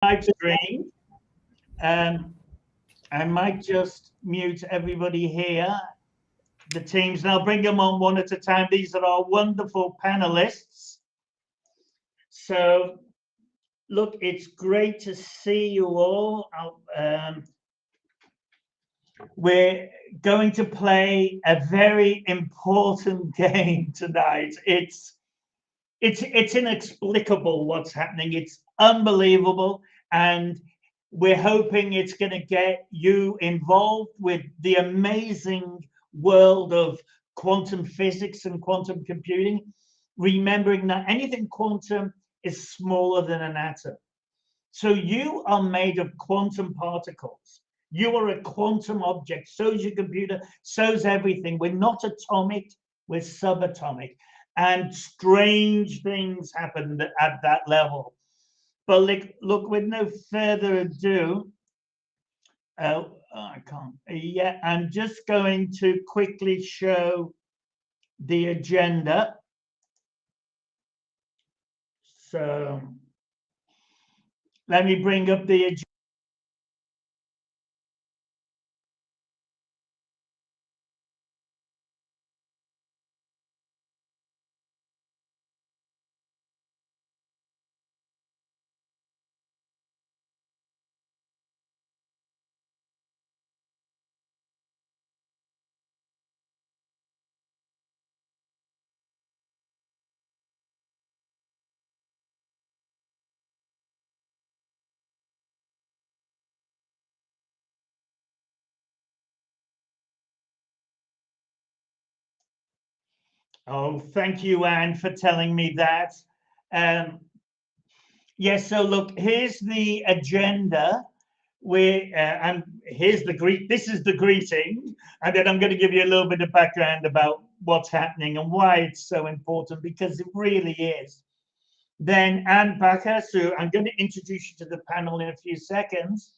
live stream. I might just mute everybody here, the teams, and I'll bring them on one at a time. These are our wonderful panelists. So, look, it's great to see you all. We're going to play a very important game tonight. It's inexplicable what's happening. It's unbelievable, and we're hoping it's going to get you involved with the amazing world of quantum physics and quantum computing, remembering that anything quantum is smaller than an atom. So you are made of quantum particles. You are a quantum object. So's your computer, so's everything. We're not atomic, we're subatomic. And strange things happen at that level. But look, with no further ado, I can't. Yeah, I'm just going to quickly show the agenda. So let me bring up the agenda. Oh, thank you, Anne, for telling me that. Yes, so look, here's the agenda. And here's the this is the greeting, and then I'm going to give you a little bit of background about what's happening and why it's so important, because it really is. Then Anne Backer, so I'm going to introduce you to the panel in a few seconds.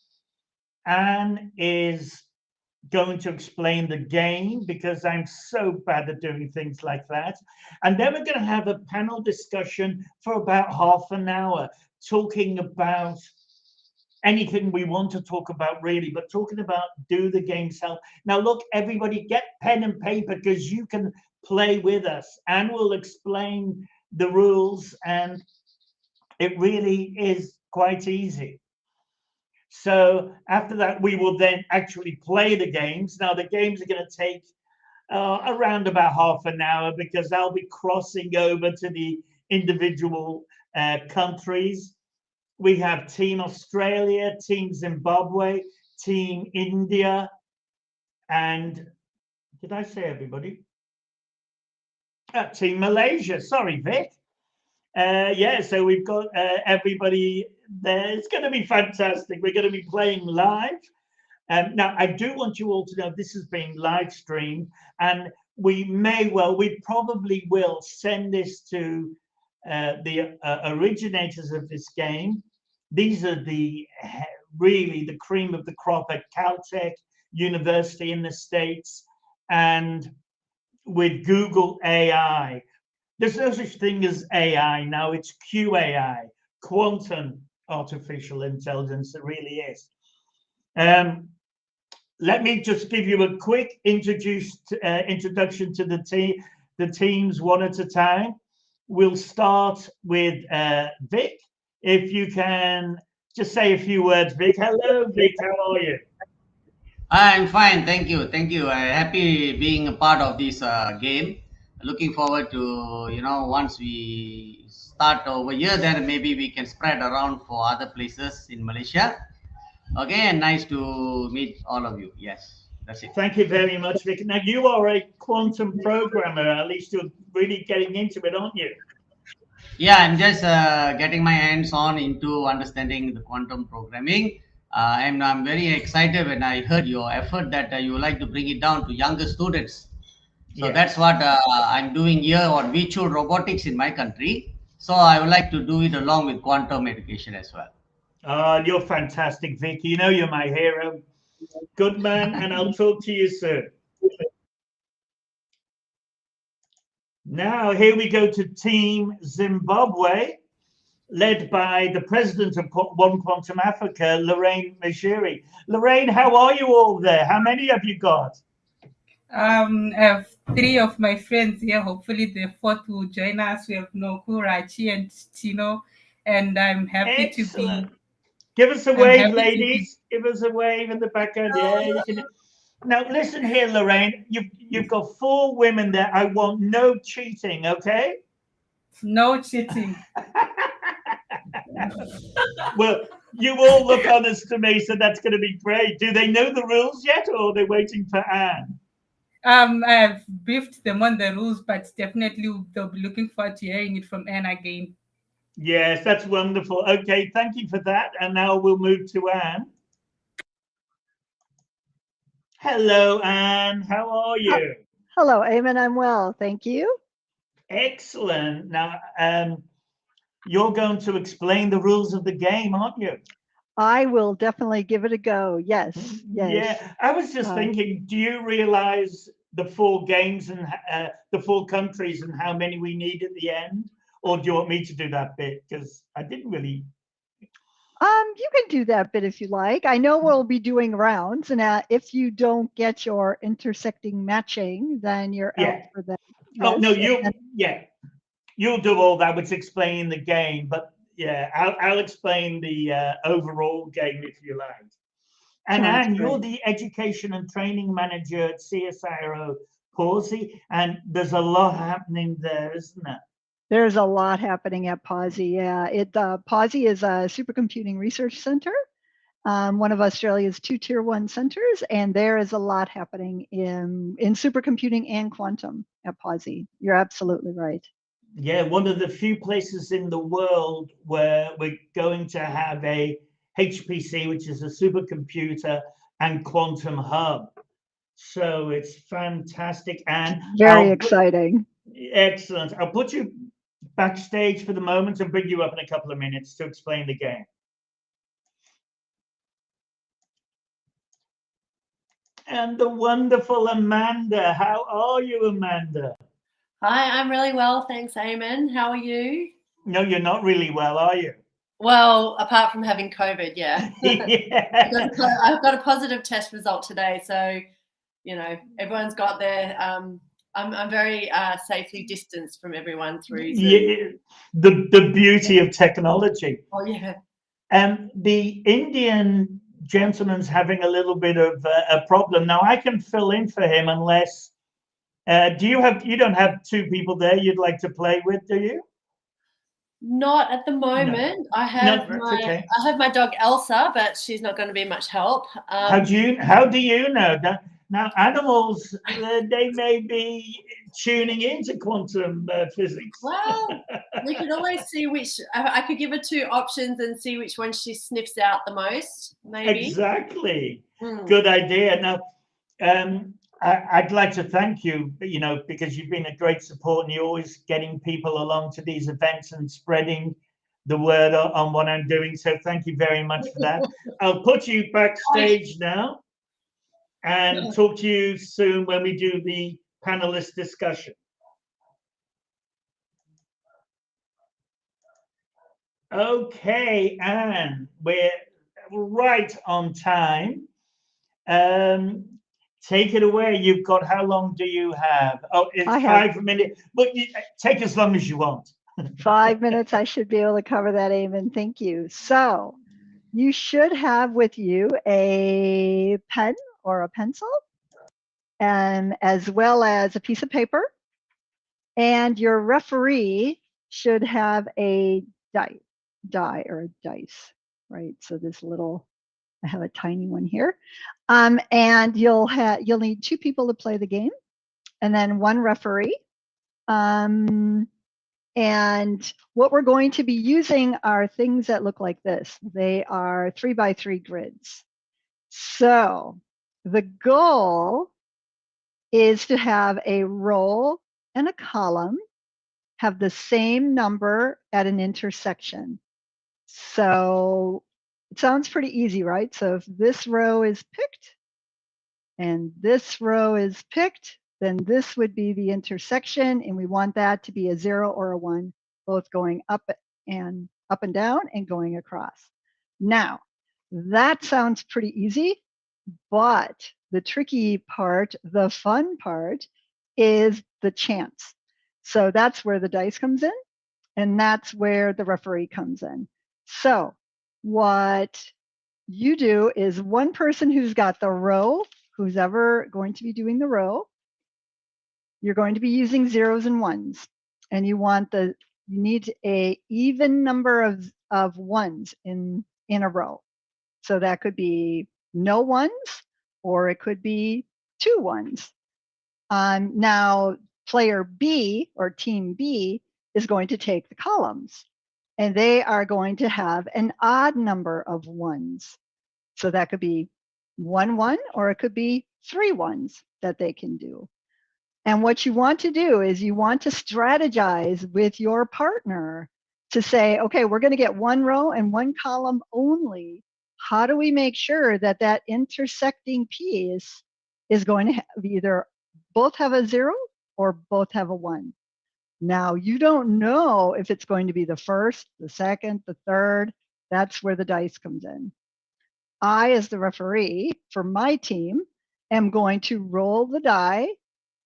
Anne is going to explain the game, because I'm so bad at doing things like that. And then we're going to have a panel discussion for about half an hour, talking about anything we want to talk about, really, but talking about, do the games help? Now, look, everybody, get pen and paper, because you can play with us, and we'll explain the rules, and it really is quite easy. So after that, we will then actually play the games. Now, the games are going to take around about half an hour, because I'll be crossing over to the individual countries. We have Team Australia, Team Zimbabwe, Team India, and did I say everybody? Team Malaysia. Sorry, Vic. Yeah, so we've got everybody there. It's going to be fantastic. We're going to be playing live. Now, I do want you all to know this is being live streamed, and we probably will send this to the originators of this game. These are really the cream of the crop at Caltech University in the States, and with Google AI. There's no such thing as AI now, it's QAI, quantum artificial intelligence. It really is. Let me just give you a quick introduction to the teams one at a time. We'll start with Vic. If you can just say a few words, Vic. Hello, Vic. How are you? I'm fine, thank you, thank you. I'm happy being a part of this game. Looking forward to once we start over here, then maybe we can spread around for other places in Malaysia. Okay, and nice to meet all of you. Yes, that's it. Thank you very much, Vic. Now, you are a quantum programmer. At least you're really getting into it, aren't you? Yeah, I'm just getting my hands on into understanding the quantum programming. I'm very excited when I heard your effort that you would like to bring it down to younger students. So Yes. that's what I'm doing here on virtual robotics in my country. So I would like to do it along with quantum education as well. You're fantastic, Vic. You know you're my hero. Good man, and I'll talk to you soon. Now, here we go to Team Zimbabwe. led by the president of One Quantum Africa, Lorraine Majiri. Lorraine, how are you all there? How many have you got? I have three of my friends here. Hopefully, the fourth will join us. We have Noku, Rachi, and Tino. And I'm happy to Excellent. be. Give us a I'm wave, happy to be. ladies. Give us a wave in the background. Yeah, you can. Now, listen here, Lorraine. You've got 4 women there. I want no cheating, okay? No cheating. Well, you all look honest to me, so that's going to be great. Do they know the rules yet, or are they waiting for Anne? I've briefed them on the rules, but definitely they'll be looking forward to hearing it from Anne again. Yes, that's wonderful. Okay, thank you for that. And now we'll move to Anne. Hello, Anne. How are you? Hello, Eamon. I'm well. Thank you. Excellent. Now, you're going to explain the rules of the game, aren't you? I will definitely give it a go. Yes. Yes. Yeah, I was just thinking, do you realize the 4 games and the 4 countries and how many we need at the end? Or do you want me to do that bit? Because I didn't really. You can do that bit if you like. I know we'll be doing rounds, and if you don't get your intersecting matching, then you're out for that. Oh, no, you'll do all that, which explain the game. But yeah, I'll explain the overall game if you like. And Anne, you're the education and training manager at CSIRO Pawsey, and there's a lot happening there, isn't there? There's a lot happening at Pawsey. Yeah, Pawsey is a supercomputing research center, one of Australia's 2 tier 1 centers, and there is a lot happening in supercomputing and quantum at Pawsey. You're absolutely right. Yeah, one of the few places in the world where we're going to have a HPC, which is a supercomputer and quantum hub. So it's fantastic. And very exciting. Excellent. I'll put you backstage for the moment and bring you up in a couple of minutes to explain the game. And the wonderful Amanda. How are you, Amanda? Hi, I'm really well, thanks, Eamon. How are you? No, you're not really well, are you? Well, apart from having COVID, yeah. Yeah. I've got a positive test result today, so you know everyone's got their. I'm very safely distanced from everyone through Zoom. Yeah, the beauty of technology. Oh yeah. The Indian gentleman's having a little bit of a problem now. I can fill in for him unless. You don't have 2 people there you'd like to play with, do you? Not at the moment. No. I have my dog Elsa, but she's not going to be much help. How do you know that? Now, animals, they may be tuning into quantum physics. Well, we could always see which. I could give her 2 options and see which one she sniffs out the most. Maybe. Exactly. Good idea. Now, I'd like to thank you, because you've been a great support and you're always getting people along to these events and spreading the word on what I'm doing. So thank you very much for that. I'll put you backstage now and talk to you soon when we do the panelist discussion. Okay, Anne, we're right on time. Take it away. You've got, how long do you have? Oh, it's 5 minutes, but take as long as you want. 5 minutes, I should be able to cover that, Eamon. Thank you. So you should have with you a pen or a pencil, and as well as a piece of paper. And your referee should have a die or a dice, right? So this little, I have a tiny one here. And you'll need 2 people to play the game, and then 1 referee. And what we're going to be using are things that look like this. They are 3x3 grids. So the goal is to have a row and a column have the same number at an intersection. So it sounds pretty easy, right? So if this row is picked and this row is picked, then this would be the intersection, and we want that to be a 0 or a 1, both going up and up and down and going across. Now, that sounds pretty easy, but the tricky part, the fun part, is the chance. So that's where the dice comes in, and that's where the referee comes in. So what you do is one person who's got the row, who's ever going to be doing the row, you're going to be using zeros and ones, and you need a even number of ones in a row. So that could be no ones, or it could be 2 ones. Now, player B or team B is going to take the columns, and they are going to have an odd number of ones. So that could be 1 1, or it could be 3 ones that they can do. And what you want to do is you want to strategize with your partner to say, okay, we're going to get 1 row and 1 column only. How do we make sure that that intersecting piece is going to have either both have a 0 or both have a 1? Now, you don't know if it's going to be the first, the second, the third. That's where the dice comes in. I, as the referee for my team, am going to roll the die,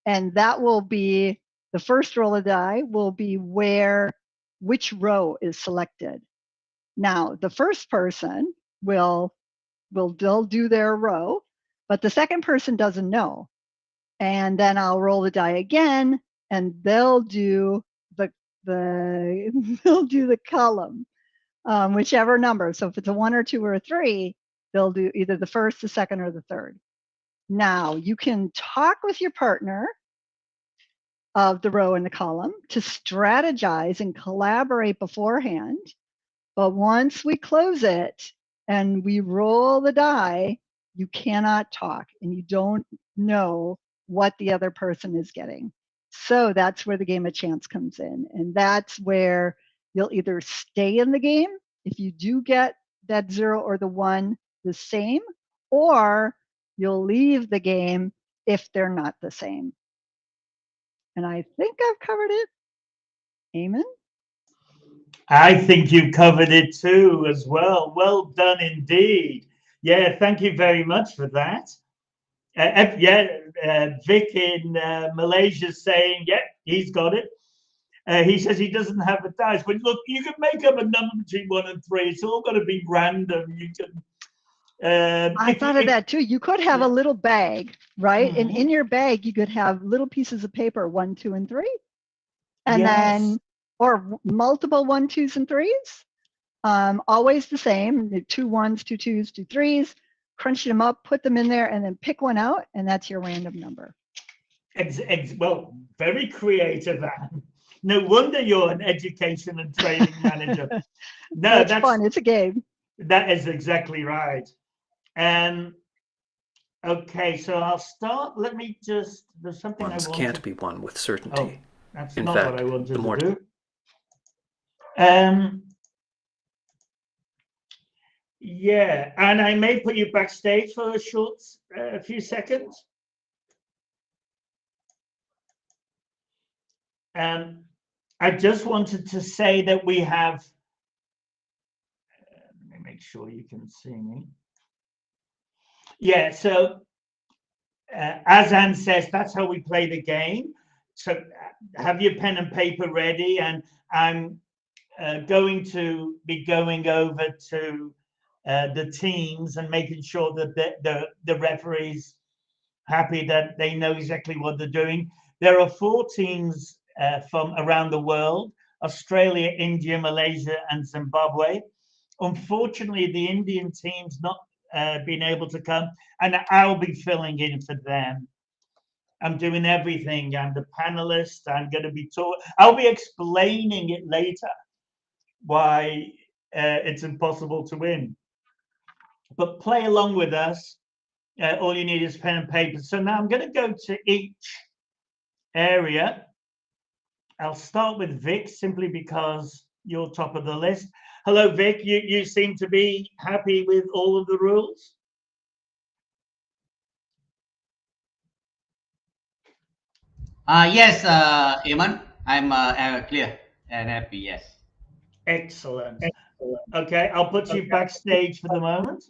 and that will be the first roll of die will be which row is selected. Now, the first person will they'll do their row, but the second person doesn't know. And then I'll roll the die again, and they'll do the they'll do the column, whichever number. So if it's a 1 or 2 or a 3, they'll do either the first, the second, or the third. Now, you can talk with your partner of the row and the column to strategize and collaborate beforehand. But once we close it and we roll the die, you cannot talk and you don't know what the other person is getting. So that's where the game of chance comes in. And that's where you'll either stay in the game if you do get that 0 or the 1 the same, or you'll leave the game if they're not the same. And I think I've covered it. Eamon? I think you covered it too as well. Well done indeed. Yeah, thank you very much for that. Vic in Malaysia is saying, yeah, he's got it. He says he doesn't have the dice, but look, you can make up a number between 1 and 3. It's all got to be random. You can. I thought of that too. You could have a little bag, right? Mhm. And in your bag, you could have little pieces of paper, 1, 2, and 3, and Yes. then or multiple 1, 2s, and 3s. Always the same: 2 1s, 2 2s, 2 3s. Crunch them up, put them in there, and then pick one out, and that's your random number. Well, very creative, Anne. No wonder you're an education and training manager. No, that's fun. It's a game. That is exactly right. Okay, so I'll start. Let me just. There's something Ones I want. Can't be won with certainty. Oh, that's In not fact, what I wanted the more to do. Yeah, and I may put you backstage for a short, few seconds. I just wanted to say that we have. Let me make sure you can see me. Yeah, so as Anne says, that's how we play the game. So have your pen and paper ready, and I'm going to be going over to the teams and making sure that the referee's happy that they know exactly what they're doing. There are 4 teams from around the world: Australia, India, Malaysia, and Zimbabwe. Unfortunately, the Indian team's not been able to come, and I'll be filling in for them. I'm doing everything. I'm the panelist. I'm going to be I'll be explaining it later why it's impossible to win. But play along with us. All you need is pen and paper. So now I'm going to go to each area. I'll start with Vic simply because you're top of the list. Hello, Vic. You seem to be happy with all of the rules? Yes, Eamon, I'm clear and happy, yes. Excellent. Okay, I'll put you backstage for the moment.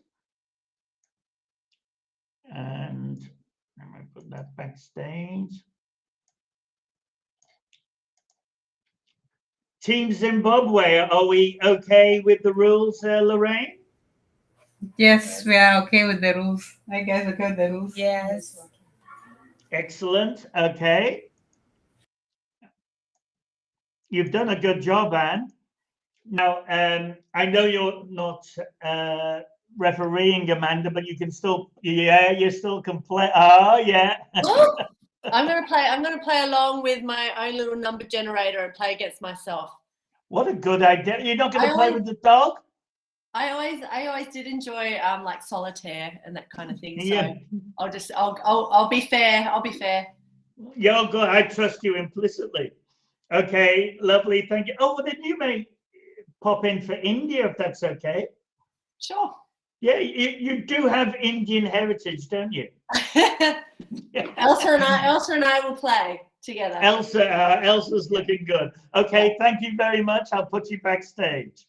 And I'm going to put that backstage. Team Zimbabwe, are we okay with the rules, Lorraine? Yes, we are okay with the rules. I guess okay with the rules. Yes. Excellent. Okay. You've done a good job, Anne. Now, I know you're not refereeing, Amanda, but you can still, you still can play. Oh, yeah. I'm gonna play along with my own little number generator and play against myself. What a good idea. You're not going to play with the dog? I always did enjoy like solitaire and that kind of thing. So Yeah. I'll be fair. I'll be fair. Yeah, good. I trust you implicitly. Okay, lovely. Thank you. Oh, well, then you may pop in for India if that's okay. Sure. Yeah, you do have Indian heritage, don't you? Elsa and I will play together. Elsa's looking good. Okay, thank you very much. I'll put you backstage.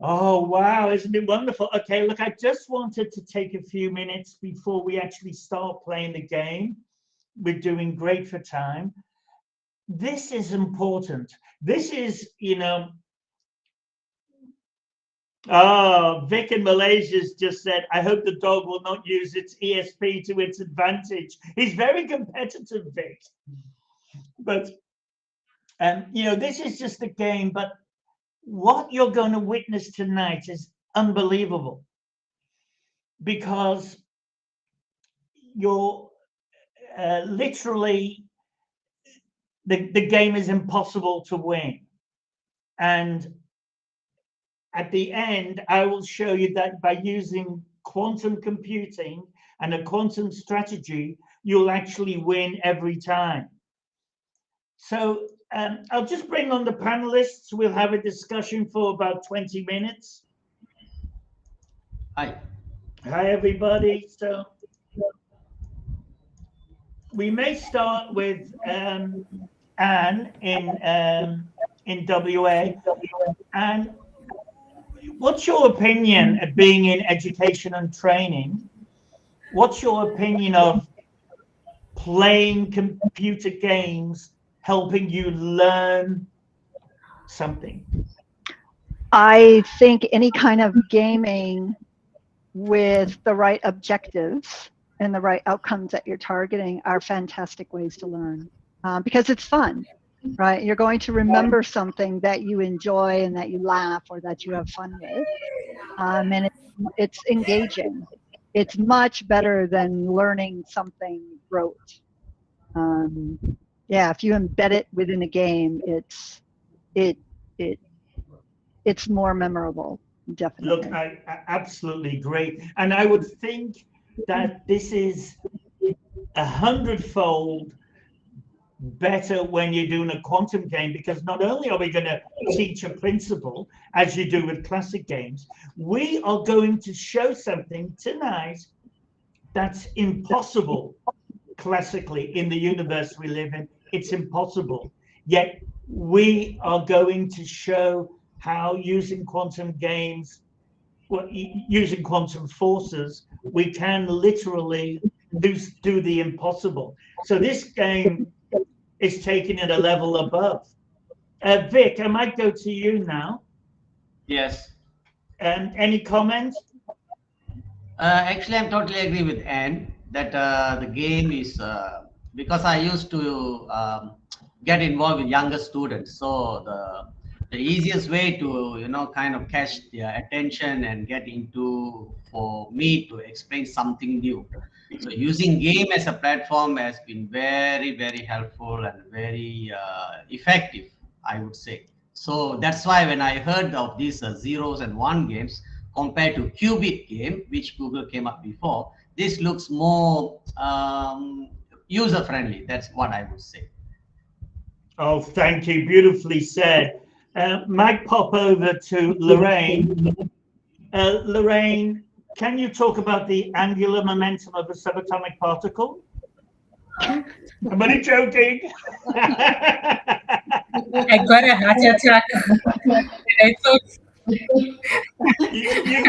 Oh, wow, isn't it wonderful? Okay, look, I just wanted to take a few minutes before we actually start playing the game. We're doing great for time. This is important. This is, you know, Vic in Malaysia's just said, I hope the dog will not use its ESP to its advantage. He's very competitive, Vic. But, you know, this is just a game, but what you're going to witness tonight is unbelievable because you're literally, the game is impossible to win. And at the end, I will show you that by using quantum computing and a quantum strategy, you'll actually win every time. So I'll just bring on the panelists. We'll have a discussion for about 20 minutes. Hi. Hi, everybody. So we may start with Anne in WA. And what's your opinion of being in education and training? What's your opinion of playing computer games helping you learn something? I think any kind of gaming with the right objectives and the right outcomes that you're targeting are fantastic ways to learn because it's fun, right? You're going to remember something that you enjoy and that you laugh or that you have fun with. And it's engaging. It's much better than learning something rote. Yeah, if you embed it within a game, it's more memorable, definitely. Look, I absolutely agree. And I would think that this is 100-fold better when you're doing a quantum game, because not only are we going to teach a principle, as you do with classic games, we are going to show something tonight that's impossible classically in the universe we live in. It's impossible. Yet we are going to show how using quantum games, well, using quantum forces, we can literally do the impossible. So this game is taking it a level above. Vic, I might go to you now. Yes. Any comments? Actually, I'm totally agree with Anne that the game is because I used to get involved with younger students. So the easiest way to kind of catch their attention and get into for me to explain something new. So using game as a platform has been very, very helpful and very effective, I would say. So that's why when I heard of these zeros and one games compared to qubit game, which Google came up before, this looks more user friendly. That's what I would say. Oh, thank you. Beautifully said. Might pop over to Lorraine. Lorraine, can you talk about the angular momentum of a subatomic particle? I'm only joking. I got a heart attack. I thought, You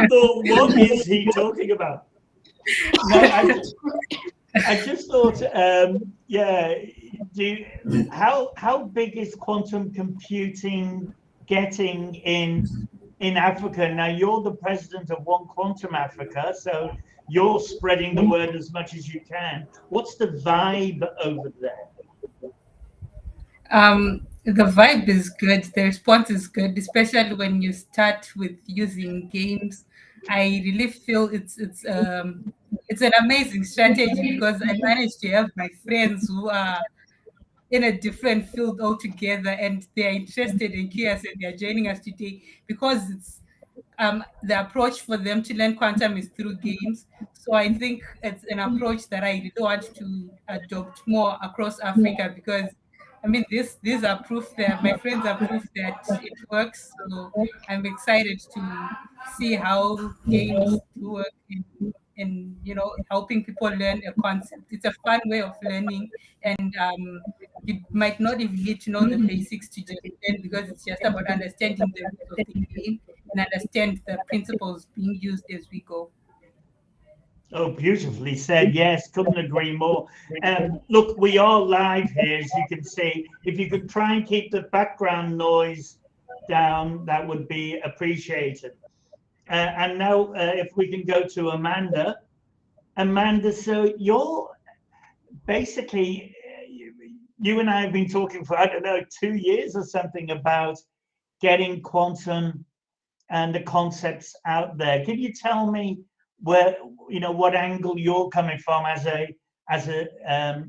thought, what is he talking about? No, I just thought, yeah. How big is quantum computing getting in Africa? Now you're the president of One Quantum Africa, so you're spreading the word as much as you can. What's the vibe over there? the vibe is good. The response is good, especially when you start with using games. I really feel it's an amazing strategy because I managed to have my friends who are in a different field altogether, and they're interested in chaos, and they're joining us today because it's the approach for them to learn quantum is through games. So I think it's an approach that I really want to adopt more across Africa because I mean these are proof that my friends are proof that it works. So I'm excited to see how games work in helping people learn a concept. It's a fun way of learning, and you might not even need to know the basics to just learn because it's just about understanding the rules of the game and understand the principles being used as we go. Oh, beautifully said. Yes, couldn't agree more. Look, we are live here, as you can see. If you could try and keep the background noise down, that would be appreciated. And now, if we can go to Amanda. Amanda, so you're basically, you and I have been talking for, I don't know, 2 years or something about getting quantum and the concepts out there. Can you tell me where, what angle you're coming from as a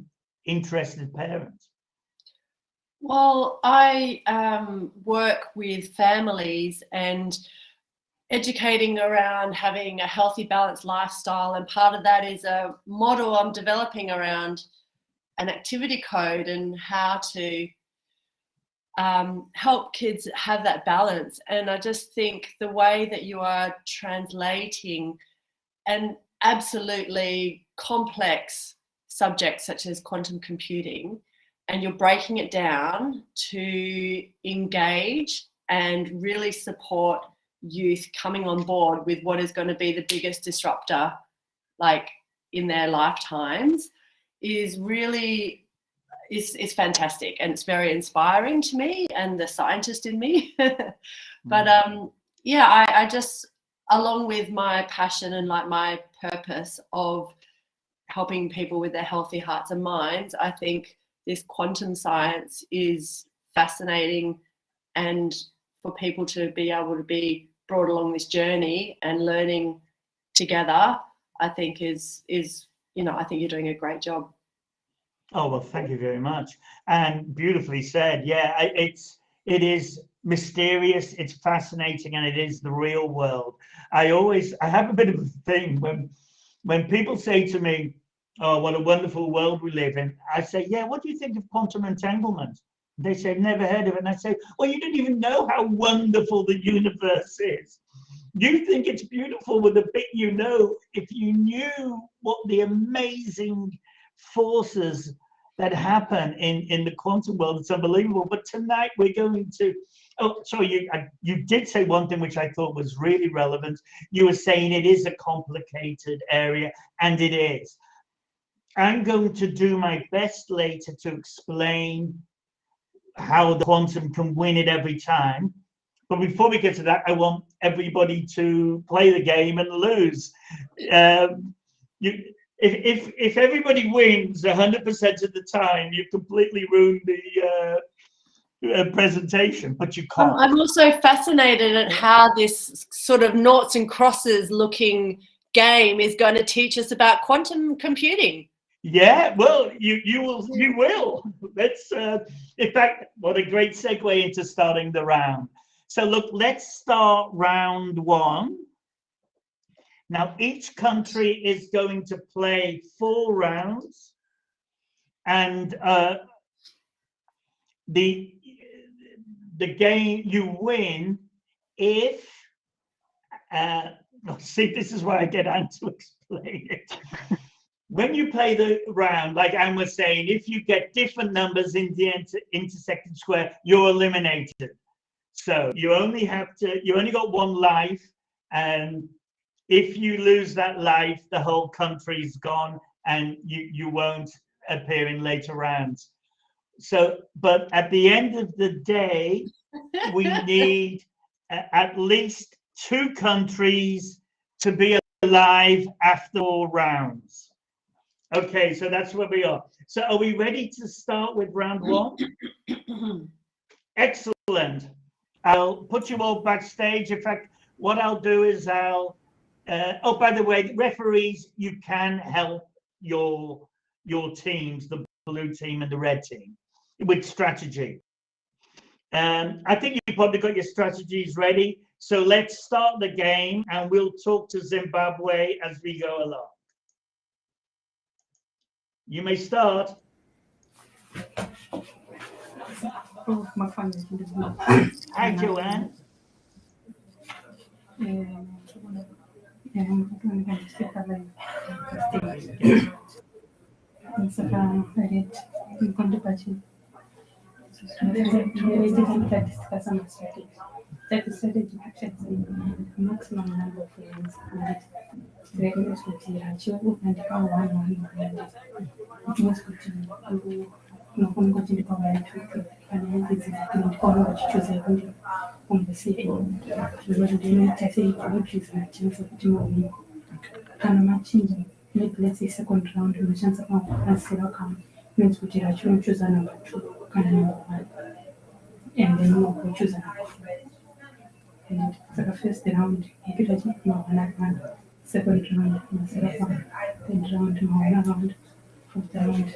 interested parent? Well, I work with families and educating around having a healthy, balanced lifestyle, and part of that is a model I'm developing around an activity code and how to help kids have that balance. And I just think the way that you are translating an absolutely complex subject such as quantum computing, and you're breaking it down to engage and really support youth coming on board with what is going to be the biggest disruptor like in their lifetimes is really is fantastic, and it's very inspiring to me and the scientist in me. But yeah, I just, along with my passion and like my purpose of helping people with their healthy hearts and minds, I think this quantum science is fascinating, and for people to be able to be brought along this journey and learning together, I think is I think you're doing a great job. Oh, well, thank you very much. And beautifully said. Yeah, it is mysterious, it's fascinating, and it is the real world. I have a bit of a thing when people say to me, oh, what a wonderful world we live in, I say, yeah, what do you think of quantum entanglement? They say, never heard of it. And I say, well, you don't even know how wonderful the universe is. You think it's beautiful with the bit you know. If you knew what the amazing forces that happen in the quantum world, it's unbelievable. But tonight we're going to, oh, sorry, you did say one thing which I thought was really relevant. You were saying it is a complicated area, and it is. I'm going to do my best later to explain how the quantum can win it every time. But before we get to that, I want everybody to play the game and lose. If everybody wins 100% of the time, you've completely ruined the presentation, but you can't. I'm also fascinated at how this sort of noughts and crosses looking game is going to teach us about quantum computing. Yeah, well, you will. Let's in fact, what a great segue into starting the round. So look, let's start round one. Now each country is going to play 4 rounds, and the game you win if see, this is where I get on to explain it. when you play the round, like Anne was saying, if you get different numbers in the intersecting square, you're eliminated. So you only got one life, and if you lose that life, the whole country's gone, and you won't appear in later rounds. So, but at the end of the day, we need at least 2 countries to be alive after 4 rounds. Okay, so that's where we are. So are we ready to start with round 1? Excellent. I'll put you all backstage. In fact, what I'll do is oh, by the way, referees, you can help your teams, the blue team and the red team, with strategy. I think you probably got your strategies ready. So let's start the game, and we'll talk to Zimbabwe as we go along. You may start. Hi, Joanne. Strategy actions maximum number of frames and regular ratio and let's say second round means choose a number 2 number 1 and then we'll choose a number 4. And for the first round, you could achieve more than 1, second round, third round, more round, fourth round.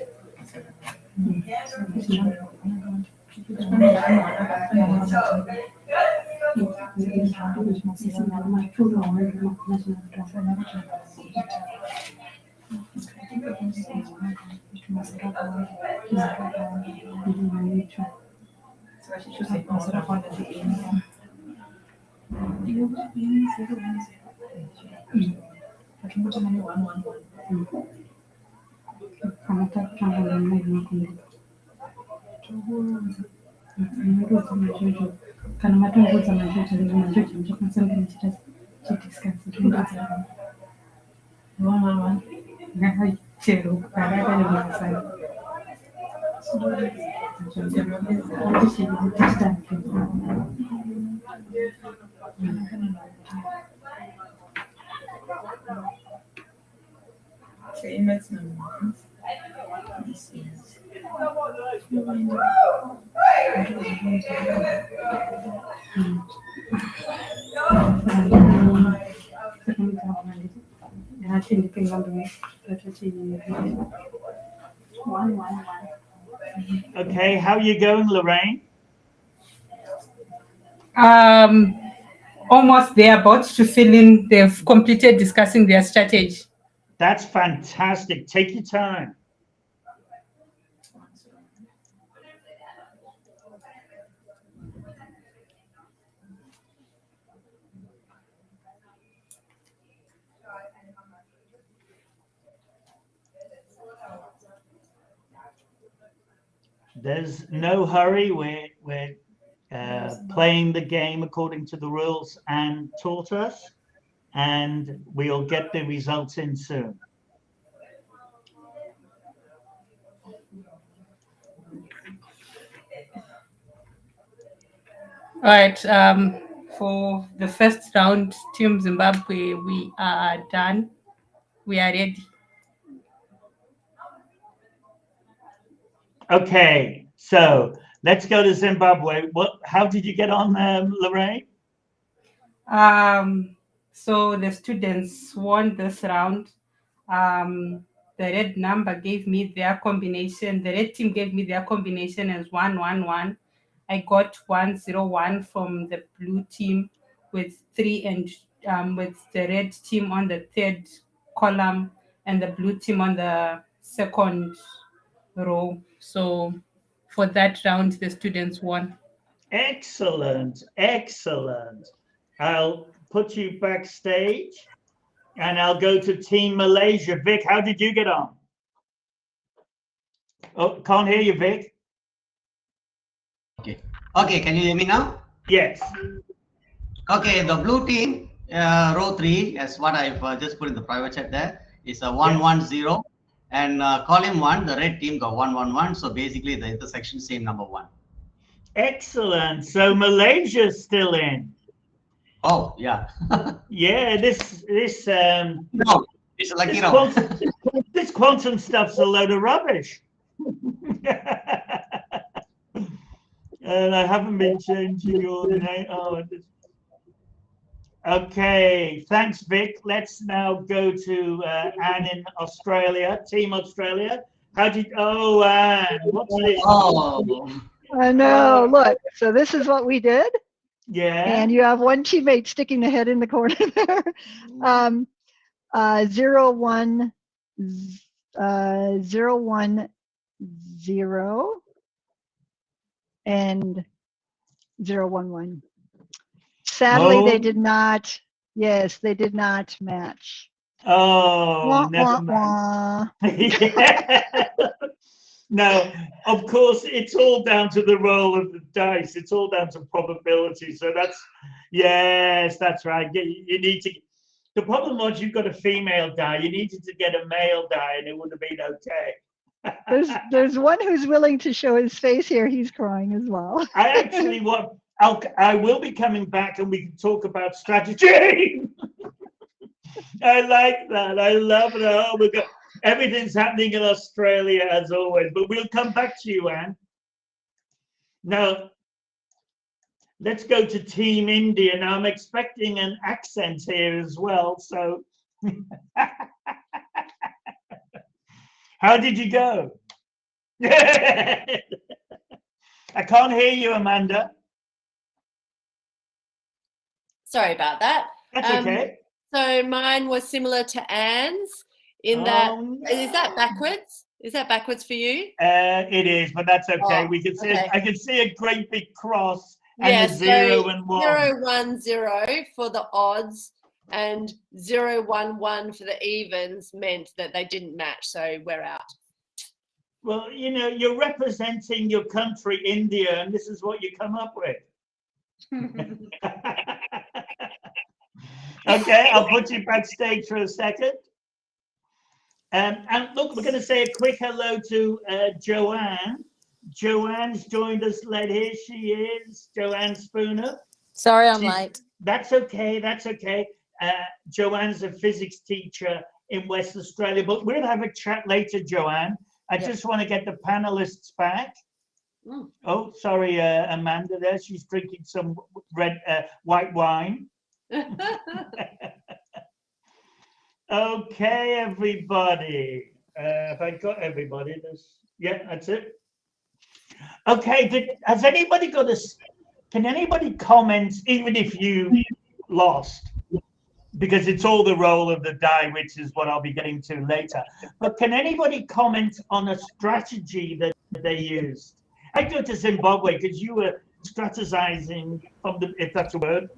Okay, how are you going, Lorraine? Almost they're about to fill in. They've completed discussing their strategy. That's fantastic. Take your time. There's no hurry. We're playing the game according to the rules Anne taught us, and we'll get the results in soon. All right. For the first round, Team Zimbabwe, we are done. We are ready. Okay, so let's go to Zimbabwe. How did you get on, Lorraine? So the students won this round. The red number gave me their combination. The red team gave me their combination as 111. I got 101 from the blue team with 3 and with the red team on the third column and the blue team on the second row. So for that round, the students won. Excellent, excellent. I'll put you backstage. And I'll go to Team Malaysia. Vic, how did you get on? Oh, can't hear you, Vic. Okay, can you hear me now? Yes. Okay, the blue team, row 3, as what I've just put in the private chat there, is a 110. And column 1, the red team got 111. So basically the intersection, same number 1. Excellent. So Malaysia's still in. Oh, yeah. Yeah, this No, it's a lucky round. This quantum stuff's a load of rubbish. And I haven't been changing your name. Oh, okay. Thanks, Vic. Let's now go to Anne in Australia, Team Australia. How did? Oh, Anne, what's this? Oh, I know. Look, so this is what we did. Yeah. And you have one teammate sticking the head in the corner there. 0 1 0 1 0 and 0 1 1. Sadly, they did not. Yes, they did not match. Oh, Wah, never wah, mind. wah. Yeah. No, of course, it's all down to the roll of the dice. It's all down to probability. So that's, yes, that's right. You need to, the problem was you've got a female die. You needed to get a male die and it would have been okay. There's one who's willing to show his face here. He's crying as well. I actually want, I will be coming back and we can talk about strategy. I like that. I love it. Oh my God. Everything's happening in Australia as always, but we'll come back to you, Anne. Now, let's go to Team India. Now, I'm expecting an accent here as well. So, how did you go? I can't hear you, Amanda. Sorry about that. That's okay. So mine was similar to Anne's in that. No. Is that backwards? Is that backwards for you? It is, but that's okay. Oh, We can see. okay. I can see a great big cross and Yes, a 0 and 1. 0 1 0 for the odds, and 0 1 1 for the evens meant that they didn't match. So we're out. Well, you know, you're representing your country, India, and this is what you come up with. Okay, I'll put you backstage for a second. And look, we're going to say a quick hello to Joanne. Joanne's joined us late. Here she is, Joanne Spooner. Sorry, I'm late. That's okay, that's okay. Joanne's a physics teacher in West Australia, but we'll have a chat later, Joanne. I just want to get the panelists back. Mm. Oh, sorry, Amanda there. She's drinking some white wine. Okay, everybody. Have I got everybody? Yeah, that's it. Okay, has anybody got can anybody comment, even if you lost? Because it's all the roll of the die, which is what I'll be getting to later. But can anybody comment on a strategy that they used? I go to Zimbabwe because you were strategizing from the, if that's a word,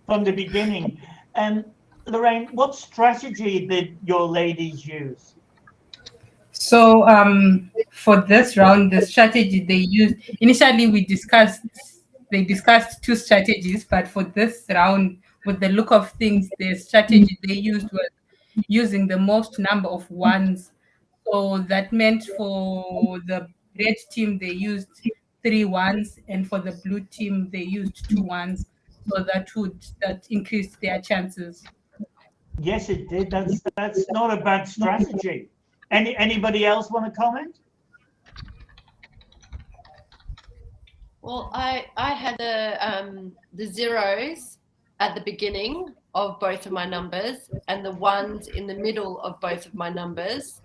from the beginning. And Lorraine, what strategy did your ladies use? So for this round, the strategy they used, initially they discussed 2 strategies, but for this round, with the look of things, the strategy they used was using the most number of ones. So that meant for the red team, they used 3 ones, and for the blue team, they used 2 ones. So that increased their chances. Yes, it did. That's not a bad strategy. Anybody else want to comment? Well, I had the zeros at the beginning of both of my numbers and the ones in the middle of both of my numbers.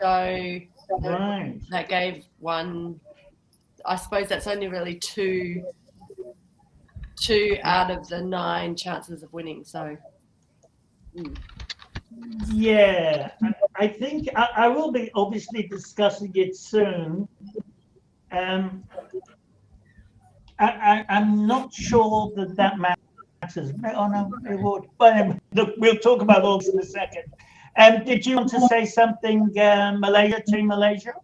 So Right. that gave one. I suppose that's only really two out of the 9 chances of winning. So. Yeah, I think I will be obviously discussing it soon. I'm not sure that answers. Oh no, it would. But look, we'll talk about all this in a second. Did you want to say something, Malaysia, Team Malaysia?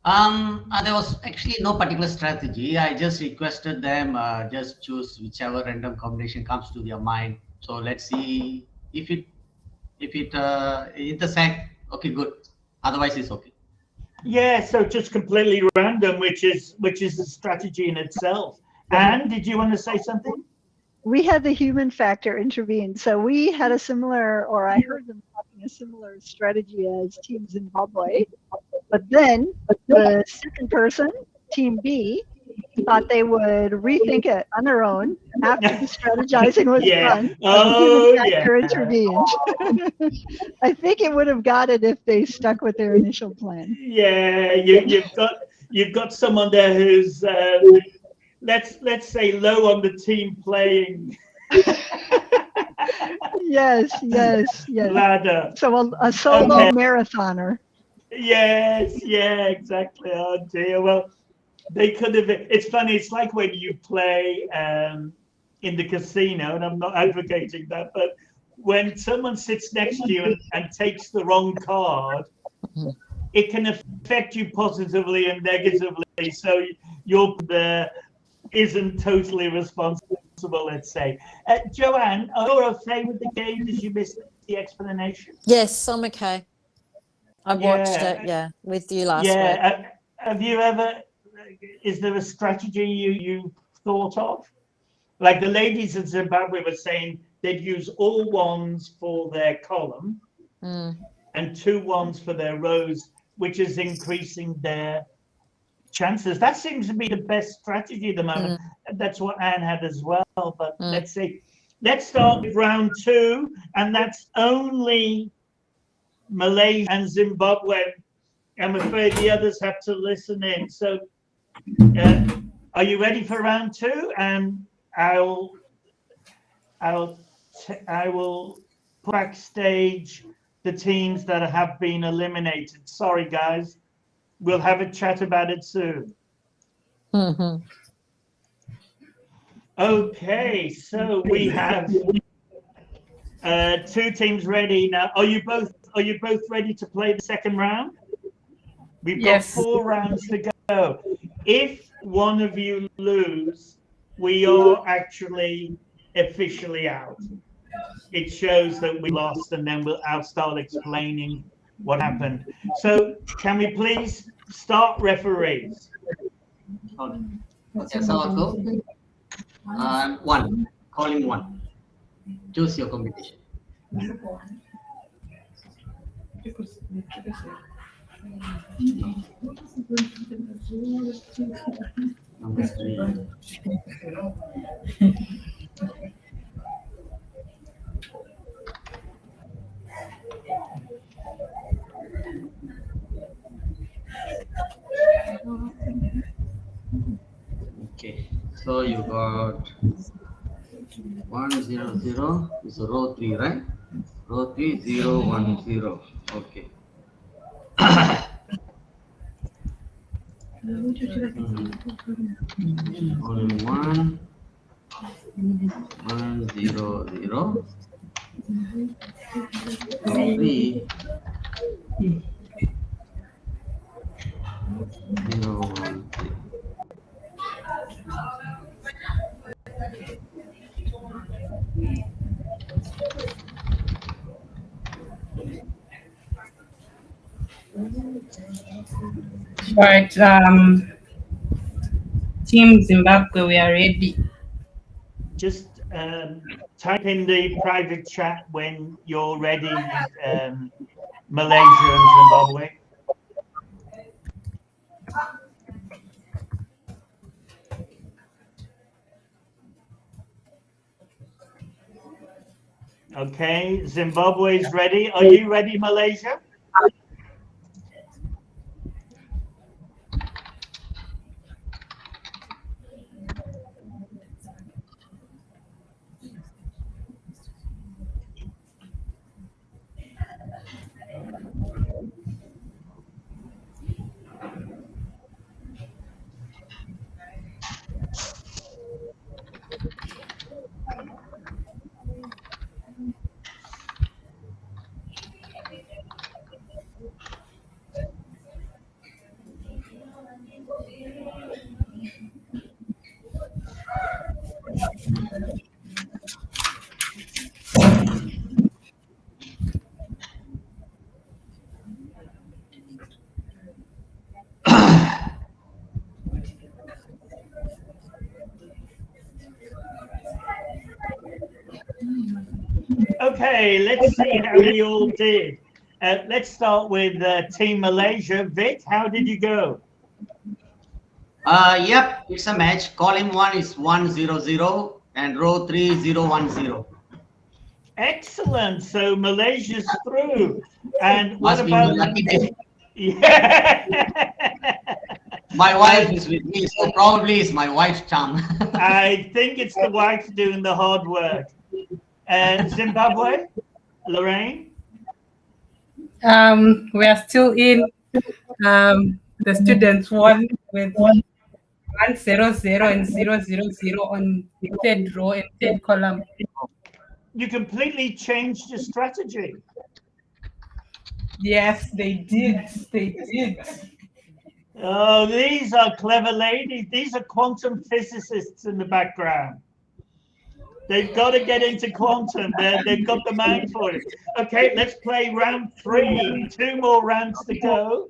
There was actually no particular strategy. I just requested them just choose whichever random combination comes to their mind. So let's see if it intersect. Okay, good. Otherwise, it's okay. Yeah, so just completely random, which is a strategy in itself. Anne, did you want to say something? We had the human factor intervene. So we had a similar, or I heard them talking a similar strategy as Team Zimbabwe. But then the second person, Team B, thought they would rethink it on their own after the strategizing was done. Oh, the human factor intervened. I think it would have got it if they stuck with their initial plan. Yeah, you've got someone there who's let's say low on the team playing. Yes. Ladder. So a solo marathoner. Yes, yeah, exactly. Oh dear. Well, they could have. It's funny. It's like when you play in the casino, and I'm not advocating that, but when someone sits next to you and takes the wrong card, it can affect you positively and negatively. So your isn't totally responsible, let's say. Joanne, are you okay with the game? Did you miss the explanation? Yes, I'm okay. I watched it, with you last week. Have you ever, is there a strategy you thought of? Like the ladies in Zimbabwe were saying they'd use all ones for their column and 2 ones for their rows, which is increasing their chances. That seems to be the best strategy at the moment. That's what Anne had as well. But let's see. Let's start with round 2, and that's only Malaysia and Zimbabwe. I'm afraid the others have to listen in. So, are you ready for round 2? And I will backstage the teams that have been eliminated. Sorry, guys. We'll have a chat about it soon. Okay, so we have 2 teams ready now. Are you both ready to play the second round? We've got 4 rounds to go. If one of you lose, we are actually officially out. It shows that we lost, and then I'll start explaining what happened. So can we please start, referees? Okay, so I'll go. 1, calling 1. Choose your combination. Number 3. Okay, so you got 1 0 0 is row 3, right? Row 3 0 1 0. Okay. Only 1 1 0 0. 3 0 1 0. Right. Team Zimbabwe, we are ready. Just type in the private chat when you're ready with Malaysia and Zimbabwe. Okay, Zimbabwe is ready. Are you ready, Malaysia? Okay, let's see how we all did. Let's start with Team Malaysia. Vic, how did you go? Yep, it's a match. Column 1 is 100 and row 3 010. Excellent. So Malaysia's through. And what Must be my about lucky day. Yeah. My wife is with me, so probably it's my wife's charm. I think it's the wife doing the hard work. Zimbabwe, Lorraine? We are still in. The students won with 100 and 000 on third row and third column. You completely changed your strategy. Yes, they did. They did. Oh, these are clever ladies. These are quantum physicists in the background. They've got to get into quantum. They've got the mind for it. Okay, let's play round 3. 2 more rounds to go.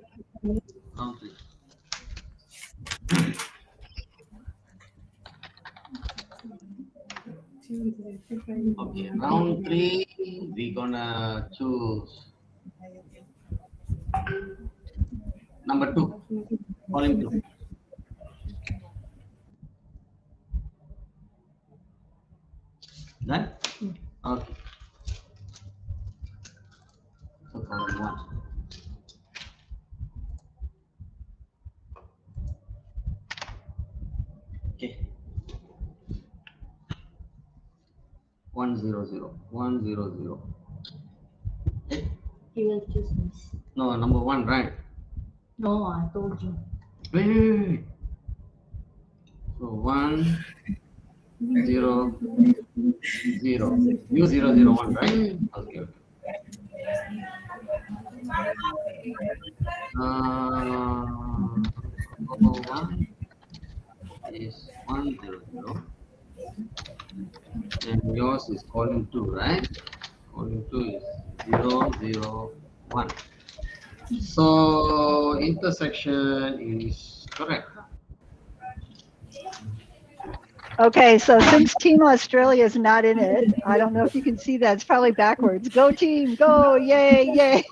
Okay, round 3, we're gonna choose number 2. Column 2. Done? Okay. So column 1. Okay. 100. 100. He will choose this. No, number 1, right? No, I told you. Wait. So 1 0 0. You 001, right? Okay. Number 1 is 100. And yours is column 2, right? Column 2 is 001. So intersection is correct. Okay, so since Team Australia is not in it, I don't know if you can see that. It's probably backwards. Go team, go! Yay, yay!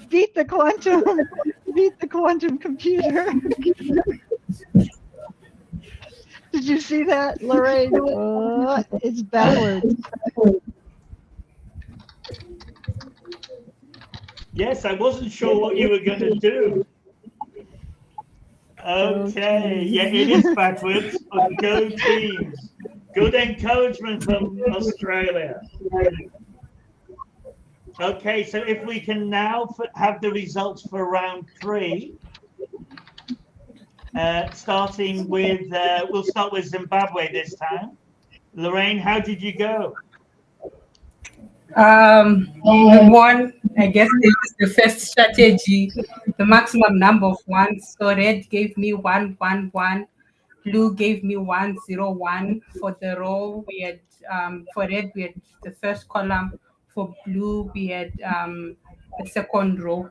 beat the quantum computer. Did you see that, Lorraine? Oh, it's backwards. Yes, I wasn't sure what you were going to do. Okay, yeah, it is backwards. Go teams. Good encouragement from Australia. Okay, so if we can now have the results for round 3, starting with, we'll start with Zimbabwe this time. Lorraine, how did you go? We won, I guess this is the first strategy, the maximum number of ones. So red gave me 111, blue gave me 101. For the row, we had for red we had the first column, for blue we had the second row.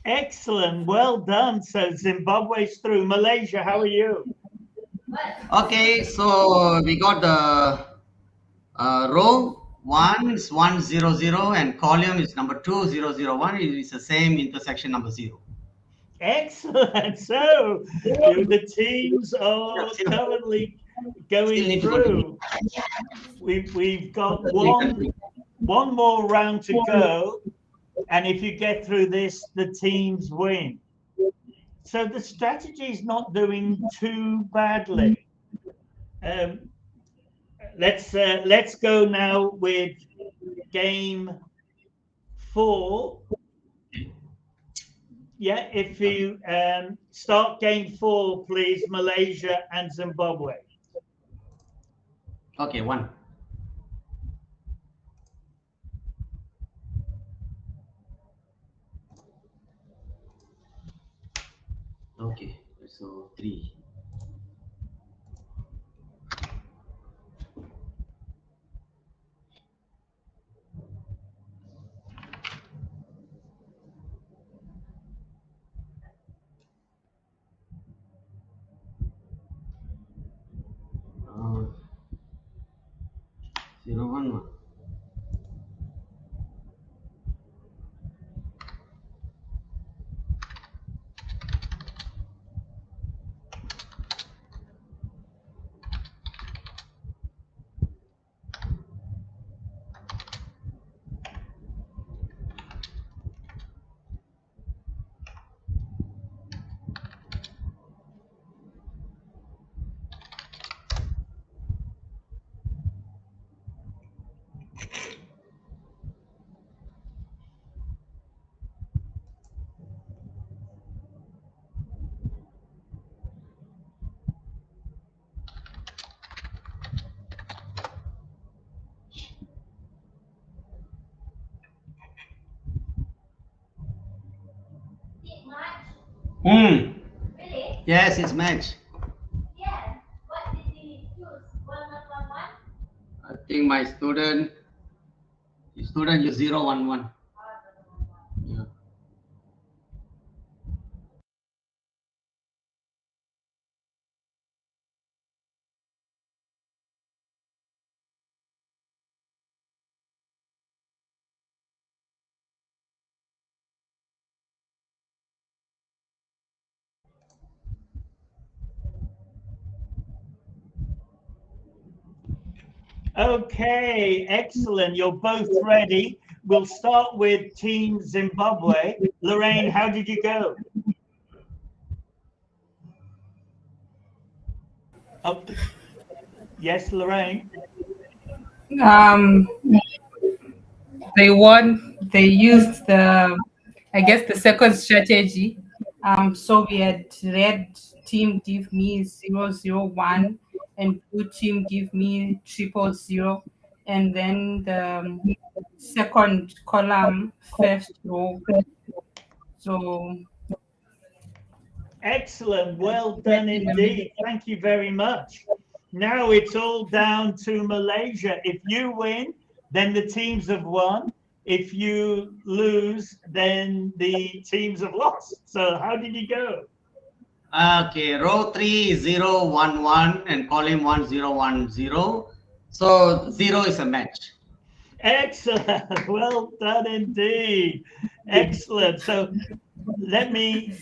Excellent, well done. So Zimbabwe's through. Malaysia, how are you? Okay, so we got the row 1 is 100 and column is number 2 001. It is the same intersection number 0. Excellent. So the teams are currently going through. We've got one more round to go, and if you get through this, the teams win. So the strategy is not doing too badly. Let's go now with game 4. Yeah, if you start game 4, please, Malaysia and Zimbabwe. Okay, 1. Okay, so 3. 011. Hmm. Really? Yes, it's match. Yeah. What did he choose? 1111? I think my student, his student use 011. Yeah. Okay, excellent. You're both ready. We'll start with Team Zimbabwe. Lorraine, how did you go? Oh, yes, Lorraine. They won. They used the, I guess, the second strategy. So we had red team give me 001 and blue team give me 000, and then the second column, first row. So Excellent. Well done indeed. Thank you very much. Now it's all down to Malaysia. If you win, then the teams have won. If you lose, then the teams have lost. So how did you go? Okay, row 3 is 011 and column 1010. So 0 is a match. Excellent. Well done indeed. Excellent. So let me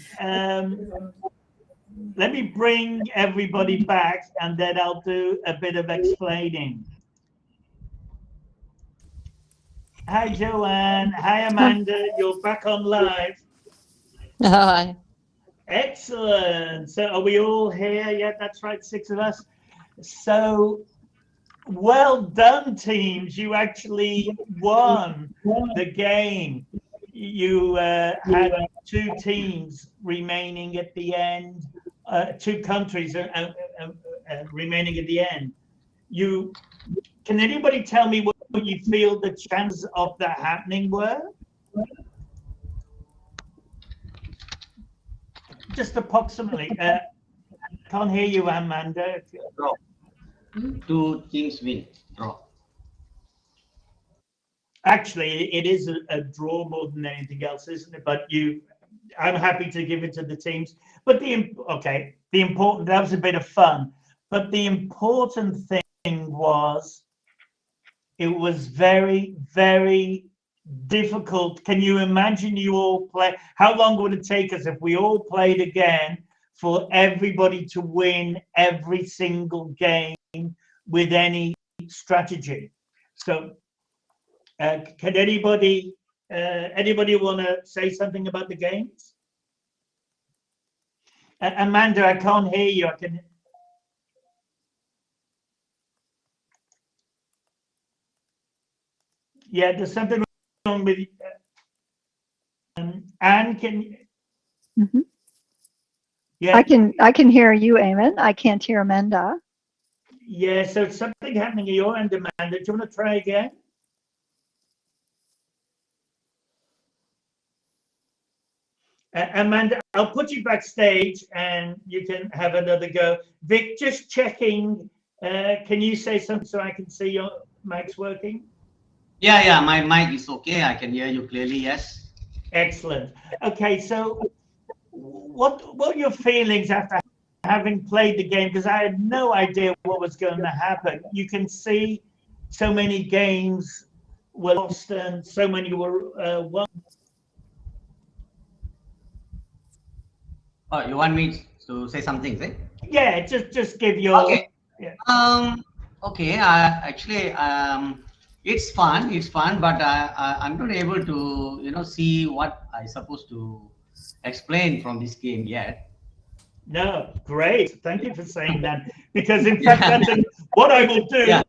bring everybody back, and then I'll do a bit of explaining. Hi, Joanne. Hi, Amanda. You're back on live. Hi. Excellent. So are we all here? Yeah, that's right. 6 of us. So well done, teams. You actually won the game. You had 2 teams remaining at the end, 2 countries remaining at the end. Can anybody tell me what you feel the chances of that happening were? Just approximately. Can't hear you, Amanda. Draw. 2 teams win. Draw. Actually, it is a draw more than anything else, isn't it? But I'm happy to give it to the teams. But that was a bit of fun. But the important thing was, it was very, very difficult. Can you imagine you all play? How long would it take us if we all played again for everybody to win every single game with any strategy? So can anybody want to say something about the games? Amanda, I can't hear you. Yeah, there's something wrong with Anne. Mm-hmm. Yeah, I can hear you, Eamon. I can't hear Amanda. yeah. So something happening at your end, Amanda. Do you want to try again? Amanda, I'll put you backstage and you can have another go. Vic, just checking. Can you say something so I can see your mic's working? Yeah, my mic is okay. I can hear you clearly, yes. Excellent. Okay, so what are your feelings after having played the game? Because I had no idea what was going to happen. You can see so many games were lost and so many were won. Oh, you want me to say something, right? Yeah, just give your. Okay. Yeah. Okay. Actually, it's fun. It's fun, but I'm not able to, see what I supposed to explain from this game yet. No, great. Thank you for saying that. Because in fact, Yeah. what I will do Yeah.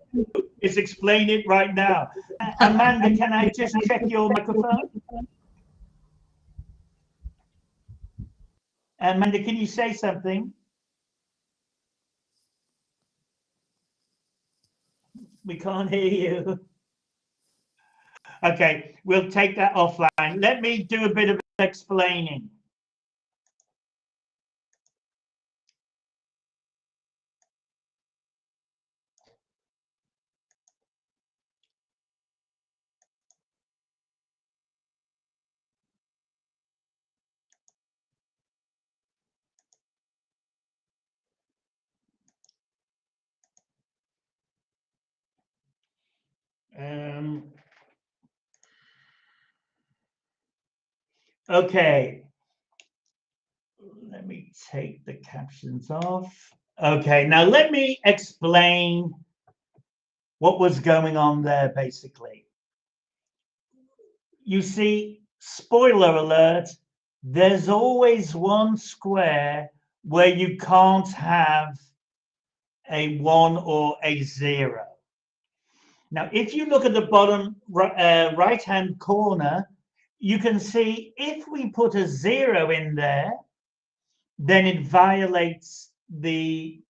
is explain it right now. Amanda, can I just check your microphone? Amanda, can you say something? We can't hear you. Okay, we'll take that offline. Let me do a bit of explaining. Okay. Let me take the captions off. Okay, now let me explain what was going on there, basically. You see, spoiler alert, there's always one square where you can't have a 1 or a 0. Now, if you look at the bottom right-hand corner, you can see if we put a 0 in there, then it violates the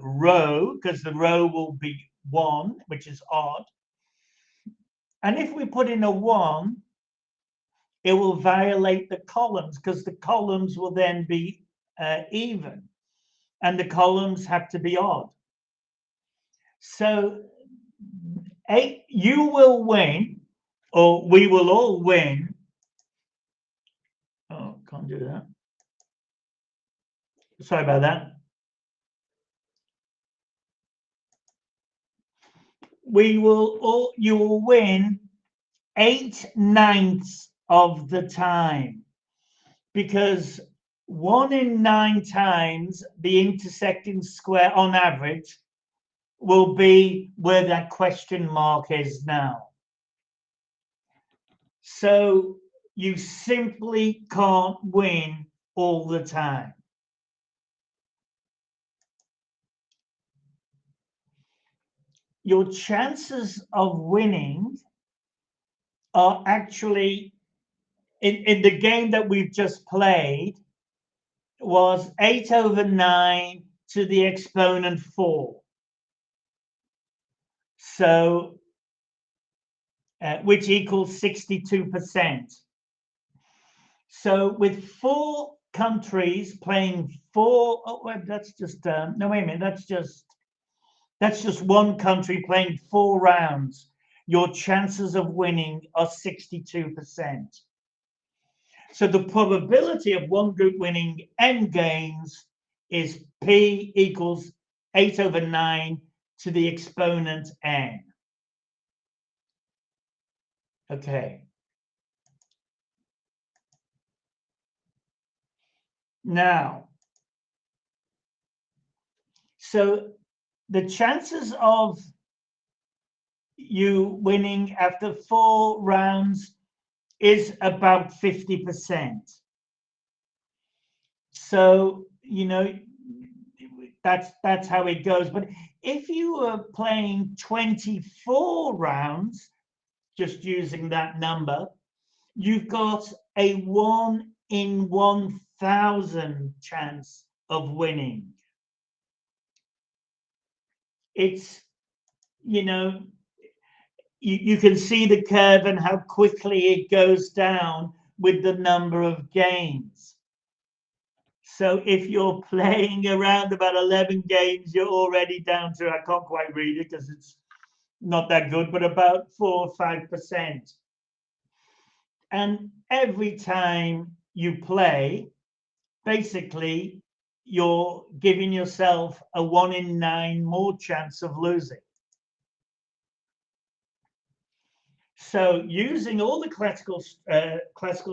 row, because the row will be 1, which is odd. And if we put in a 1, it will violate the columns, because the columns will then be even, and the columns have to be odd. So you will win, or we will all win. Oh, can't do that. Sorry about that. You will win 8/9 of the time, because 1 in 9 times the intersecting square on average will be where that question mark is now. So you simply can't win all the time. Your chances of winning are actually, in the game that we've just played, was 8/9 to the exponent 4. So, which equals 62%. So with 4 countries playing 4, oh, wait, that's just, no, wait a minute, that's just one country playing 4 rounds. Your chances of winning are 62%. So the probability of one group winning n games is P equals 8/9 to the exponent n. Okay. Now, so the chances of you winning after 4 rounds is about 50%. So, that's how it goes. But if you were playing 24 rounds, just using that number, you've got a 1 in 1,000 chance of winning. It's, you can see the curve and how quickly it goes down with the number of games. So if you're playing around about 11 games, you're already down to, I can't quite read it because it's not that good, but about 4 or 5%. And every time you play, basically, you're giving yourself a 1 in 9 more chance of losing. So using all the classical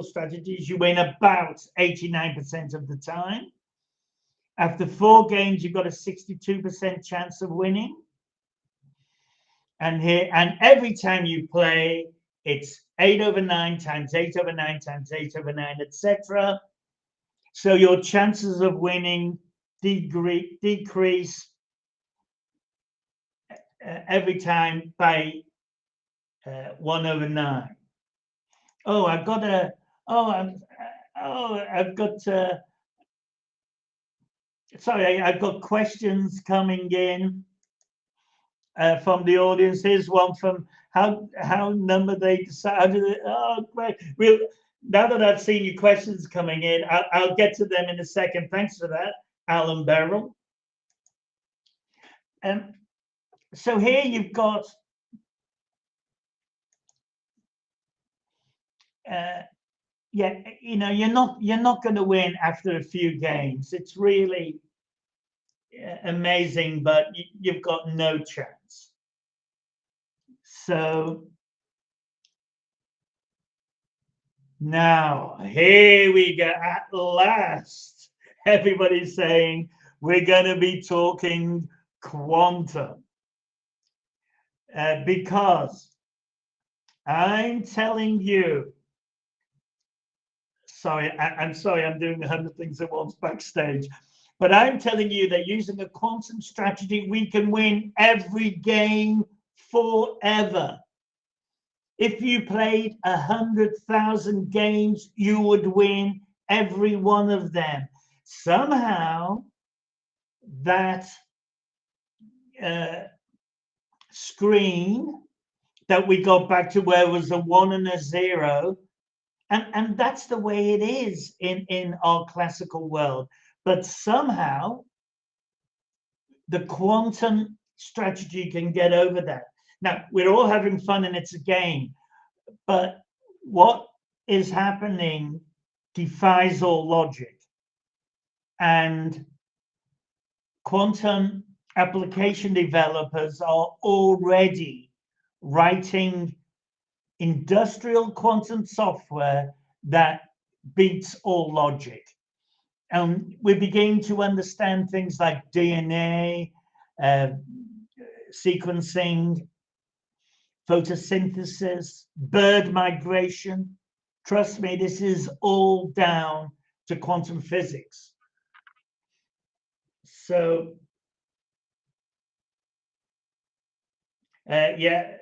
strategies, you win about 89% of the time. After 4 games, you've got a 62% chance of winning. And every time you play, it's 8/9 times 8/9 times 8/9, etc. So your chances of winning decrease every time by 1/9. Oh, I've got a. I've got. Sorry, I've got questions coming in from the audience. Here's one from how number they decide. Oh, great. Now that I've seen your questions coming in, I'll get to them in a second. Thanks for that, Alan Beryl. So here you've got yeah, you know, you're not going to win after a few games. It's really amazing, but you've got no chance. So now here we go. At last, everybody's saying we're going to be talking quantum, because I'm telling you. Sorry, I'm sorry, I'm doing 100 things at once backstage. But I'm telling you that using a quantum strategy, we can win every game forever. If you played 100,000 games, you would win every one of them. Somehow, that screen that we got back to where it was a 1 and a 0, and that's the way it is in our classical world. But somehow the quantum strategy can get over that. Now, we're all having fun and it's a game, but what is happening defies all logic. And quantum application developers are already writing industrial quantum software that beats all logic. And we're beginning to understand things like DNA, sequencing, photosynthesis, bird migration. Trust me, this is all down to quantum physics. So, yeah,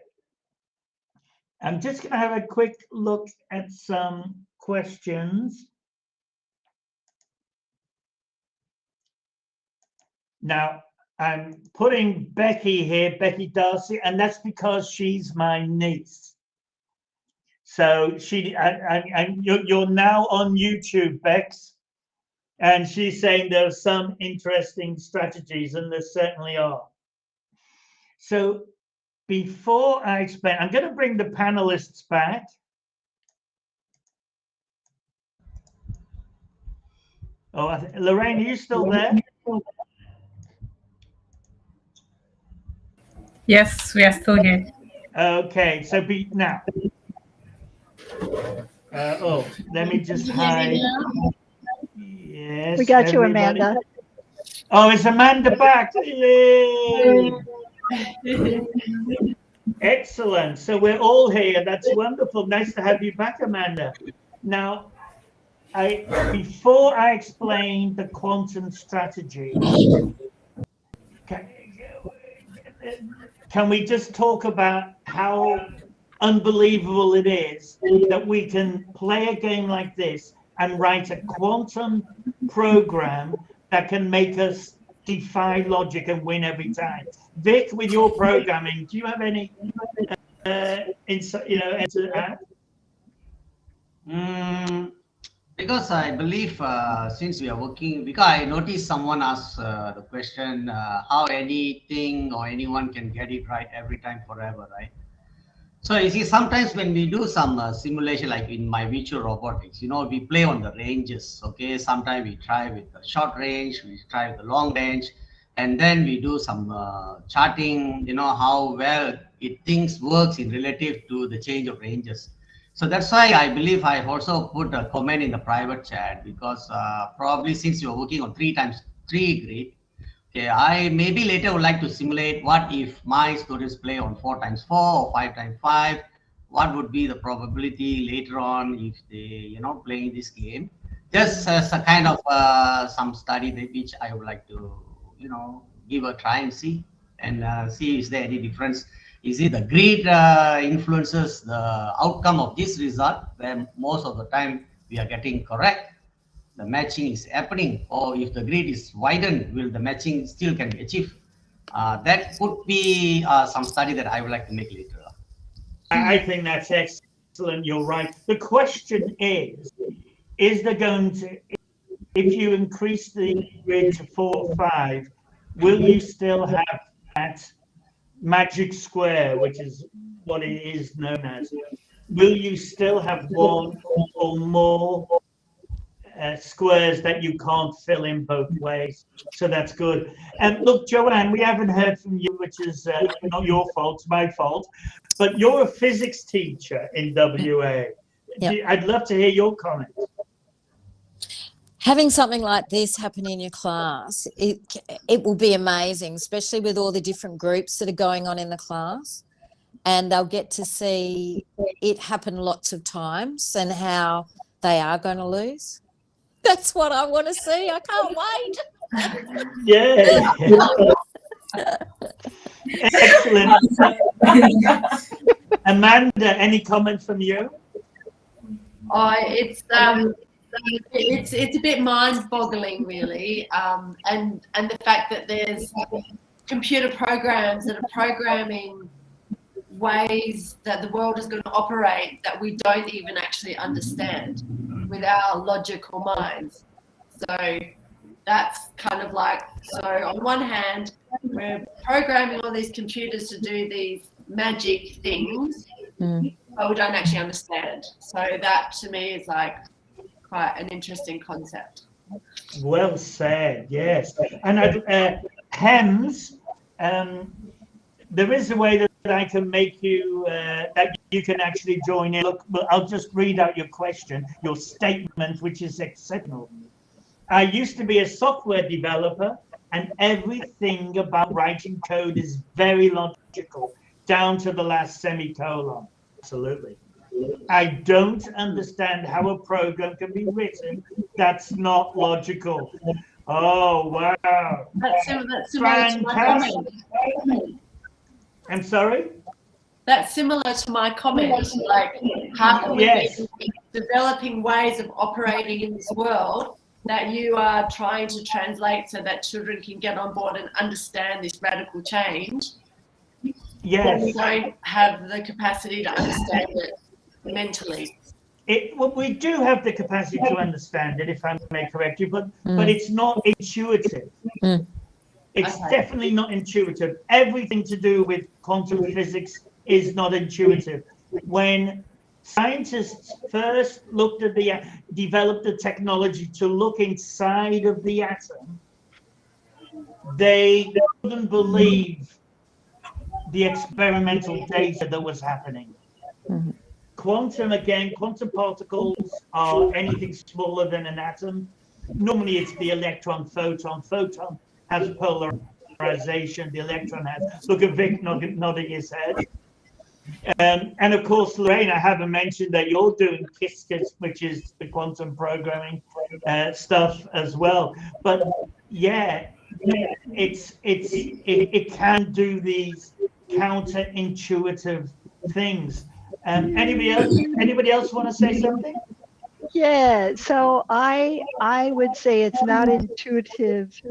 I'm just going to have a quick look at some questions. Now, I'm putting Becky here, Becky Darcy, and that's because she's my niece. So you're now on YouTube, Bex, and she's saying there are some interesting strategies, and there certainly are. So before I explain, I'm going to bring the panelists back. Oh, Lorraine, are you still there? Yes, we are still here. Okay, so now. Oh, let me just hide. Yes. We got you, Amanda. Oh, is Amanda back? Yay! Excellent. So we're all here. That's wonderful. Nice to have you back, Amanda. Now, before I explain the quantum strategy, can we just talk about how unbelievable it is that we can play a game like this and write a quantum program that can make us defy logic and win every time? Vic, with your programming, do you have any insight, to add? Because I believe since we are working, because I noticed someone asked the question how anything or anyone can get it right every time forever, right? So you see, sometimes when we do some simulation, like in my virtual robotics, we play on the ranges, okay? Sometimes we try with the short range, we try with the long range, and then we do some charting, how well it things works in relative to the change of ranges. So that's why I believe I've also put a comment in the private chat, because probably since you're working on 3x3 grid, okay, I maybe later would like to simulate what if my students play on 4x4 or 5x5, what would be the probability later on if they, playing this game. Just as a kind of some study which I would like to, give a try and see, and see is there any difference. Is it the grid influences the outcome of this result, where most of the time we are getting correct, the matching is happening, or if the grid is widened, will the matching still can be achieved? That could be some study that I would like to make later. I think that's excellent. You're right. The question is there going to, if you increase the grid to 4 or 5, will you still have that magic square, which is what it is known as? Will you still have one or more squares that you can't fill in both ways? So that's good. And look, Joanne, we haven't heard from you, which is not your fault, it's my fault, but you're a physics teacher in WA. Yep. I'd love to hear your comments. Having something like this happen in your class, it will be amazing, especially with all the different groups that are going on in the class, and they'll get to see it happen lots of times and how they are going to lose. That's what I want to see. I can't wait. Yeah. Excellent. Amanda, any comment from you? It's a bit mind-boggling, really, and the fact that there's computer programs that are programming ways that the world is going to operate that we don't even actually understand with our logical minds. So that's kind of like, so on one hand, we're programming all these computers to do these magic things, but we don't actually understand. So that to me is like quite an interesting concept. Well said, yes. And Hems, there is a way that I can make you, that you can actually join in. Look, I'll just read out your question, your statement, which is exceptional. I used to be a software developer, and everything about writing code is very logical, down to the last semicolon. Absolutely. I don't understand how a program can be written that's not logical. Oh, wow. That's similar to my comment. I'm sorry? That's similar to my comment. Like, how can we be developing ways of operating in this world that you are trying to translate so that children can get on board and understand this radical change? Yes. We don't have the capacity to understand it mentally. Well, we do have the capacity to understand it, if I may correct you, but it's not intuitive. It's definitely not intuitive. Everything to do with quantum physics is not intuitive. When scientists first looked at developed the technology to look inside of the atom, they couldn't believe the experimental data that was happening. Quantum particles are anything smaller than an atom. Normally it's the electron, photon. Photon has polarization, the electron has. Look at Vic nodding his head. And of course, Lorraine, I haven't mentioned that you're doing QISCIS, which is the quantum programming stuff as well. But yeah, it can do these counterintuitive things. Anybody else want to say something? Yeah, so I would say it's not intuitive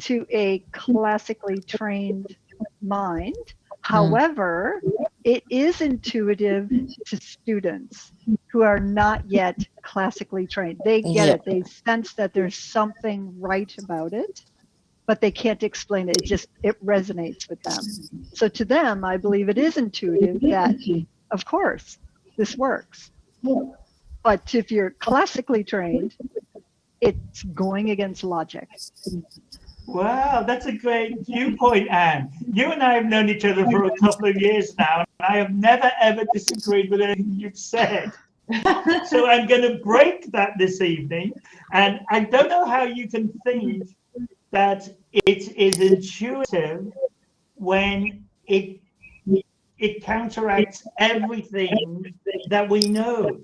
to a classically trained mind. However, it is intuitive to students who are not yet classically trained. They get it. They sense that there's something right about it, but they can't explain it. It resonates with them. So to them, I believe it is intuitive that, of course, this works. But if you're classically trained, it's going against logic. Wow, that's a great viewpoint, Anne. You and I have known each other for a couple of years now, and I have never ever disagreed with anything you've said. So I'm going to break that this evening, and I don't know how you can think that it is intuitive when it counteracts everything that we know.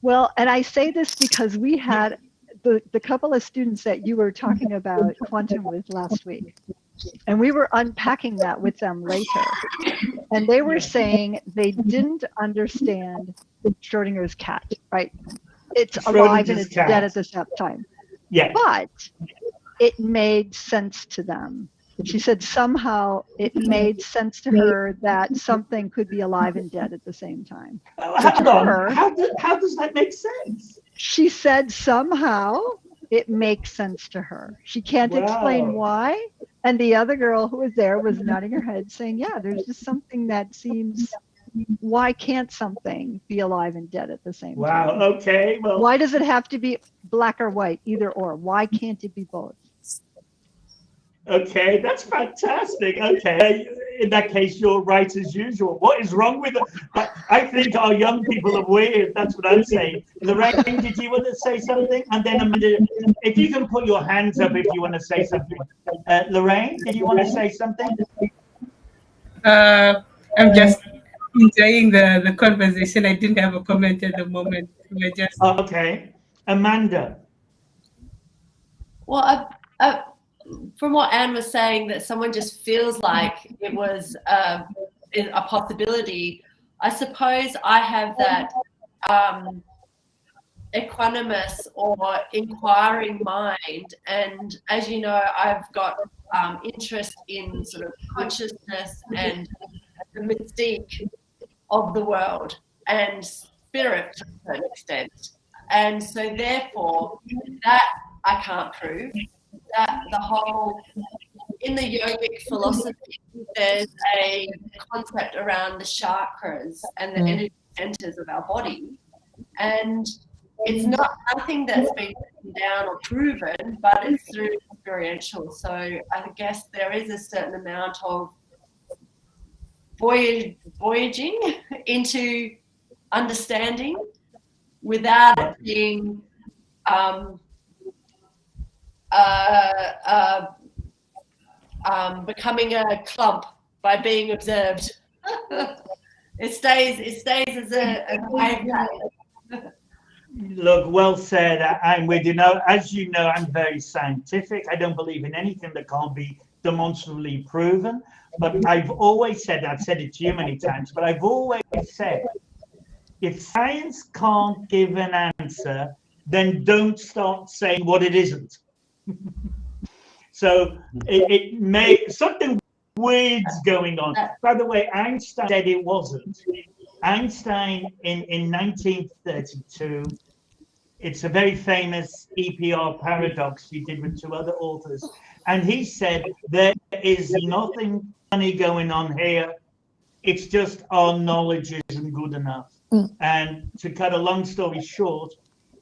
Well, and I say this because we had the couple of students that you were talking about quantum with last week, and we were unpacking that with them later. And they were saying they didn't understand Schrodinger's cat, right? It's alive and Schrodinger's it's cat. dead at the same time. Yeah. But it made sense to them. She said somehow it made sense to her that something could be alive and dead at the same time. Hang on. How does that make sense? She said somehow it makes sense to her. She can't explain Wow. why. And the other girl who was there was nodding her head saying, yeah, there's just something that seems, why can't something be alive and dead at the same Wow. time? Okay. Well, Why does it have to be black or white, either or? Why can't it be both? okay, that's fantastic. Okay, in that case, you're right as usual. What is wrong with it? I think our young people are weird. That's what I'm saying. Lorraine, did you want to say something? And then Amanda, if you can put your hands up if you want to say something. Lorraine, did you want to say something? I'm just enjoying the conversation. I didn't have a comment at the moment. We're just Okay, Amanda. Well, from what Anne was saying, that someone just feels like it was a possibility. I suppose I have that equanimous or inquiring mind, and as you know, I've got interest in sort of consciousness and the mystique of the world and spirit to a certain extent, and so therefore that I can't prove. That the whole, in the yogic philosophy, there's a concept around the chakras and the energy centers of our body, and it's nothing that's been written down or proven, but it's through experiential. So I guess there is a certain amount of voyaging into understanding without it being becoming a clump by being observed. It stays as a wave. Look, well said. I'm with you. Now, as you know, I'm very scientific. I don't believe in anything that can't be demonstrably proven. But I've always said, I've said it to you many times, but I've always said, if science can't give an answer, then don't start saying what it isn't. So it may, something weird's going on. By the way, Einstein said it wasn't. Einstein in 1932, it's a very famous EPR paradox he did with two other authors. And he said, there is nothing funny going on here. It's just our knowledge isn't good enough. And to cut a long story short,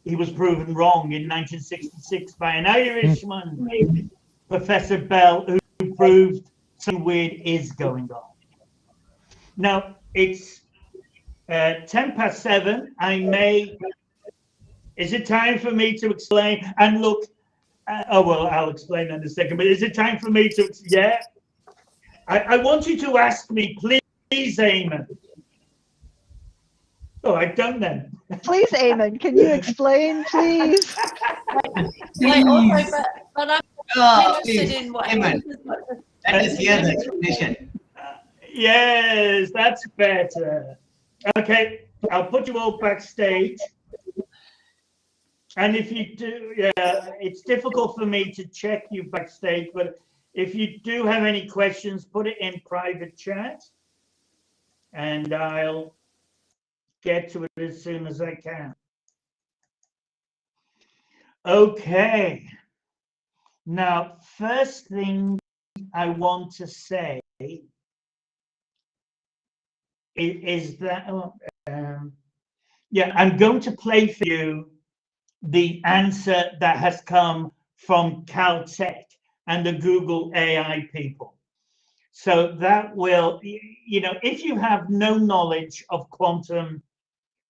he was proven wrong in 1966 by an Irishman, Professor Bell, who proved something weird is going on. Now, it's 7:10. Is it time for me to explain? And look, well, I'll explain in a second, but is it time for me to, yeah? I want you to ask me, please, Eamon. All right, done then. Please, Eamon, can you explain, please? Wait, also, but I'm interested in what Eamon, let us hear the explanation. Yes, that's better. Okay, I'll put you all backstage. And if you do, yeah, it's difficult for me to check you backstage, but if you do have any questions, put it in private chat and I'll get to it as soon as I can. Okay. Now, first thing I want to say is that, yeah, I'm going to play for you the answer that has come from Caltech and the Google AI people. So that will, if you have no knowledge of quantum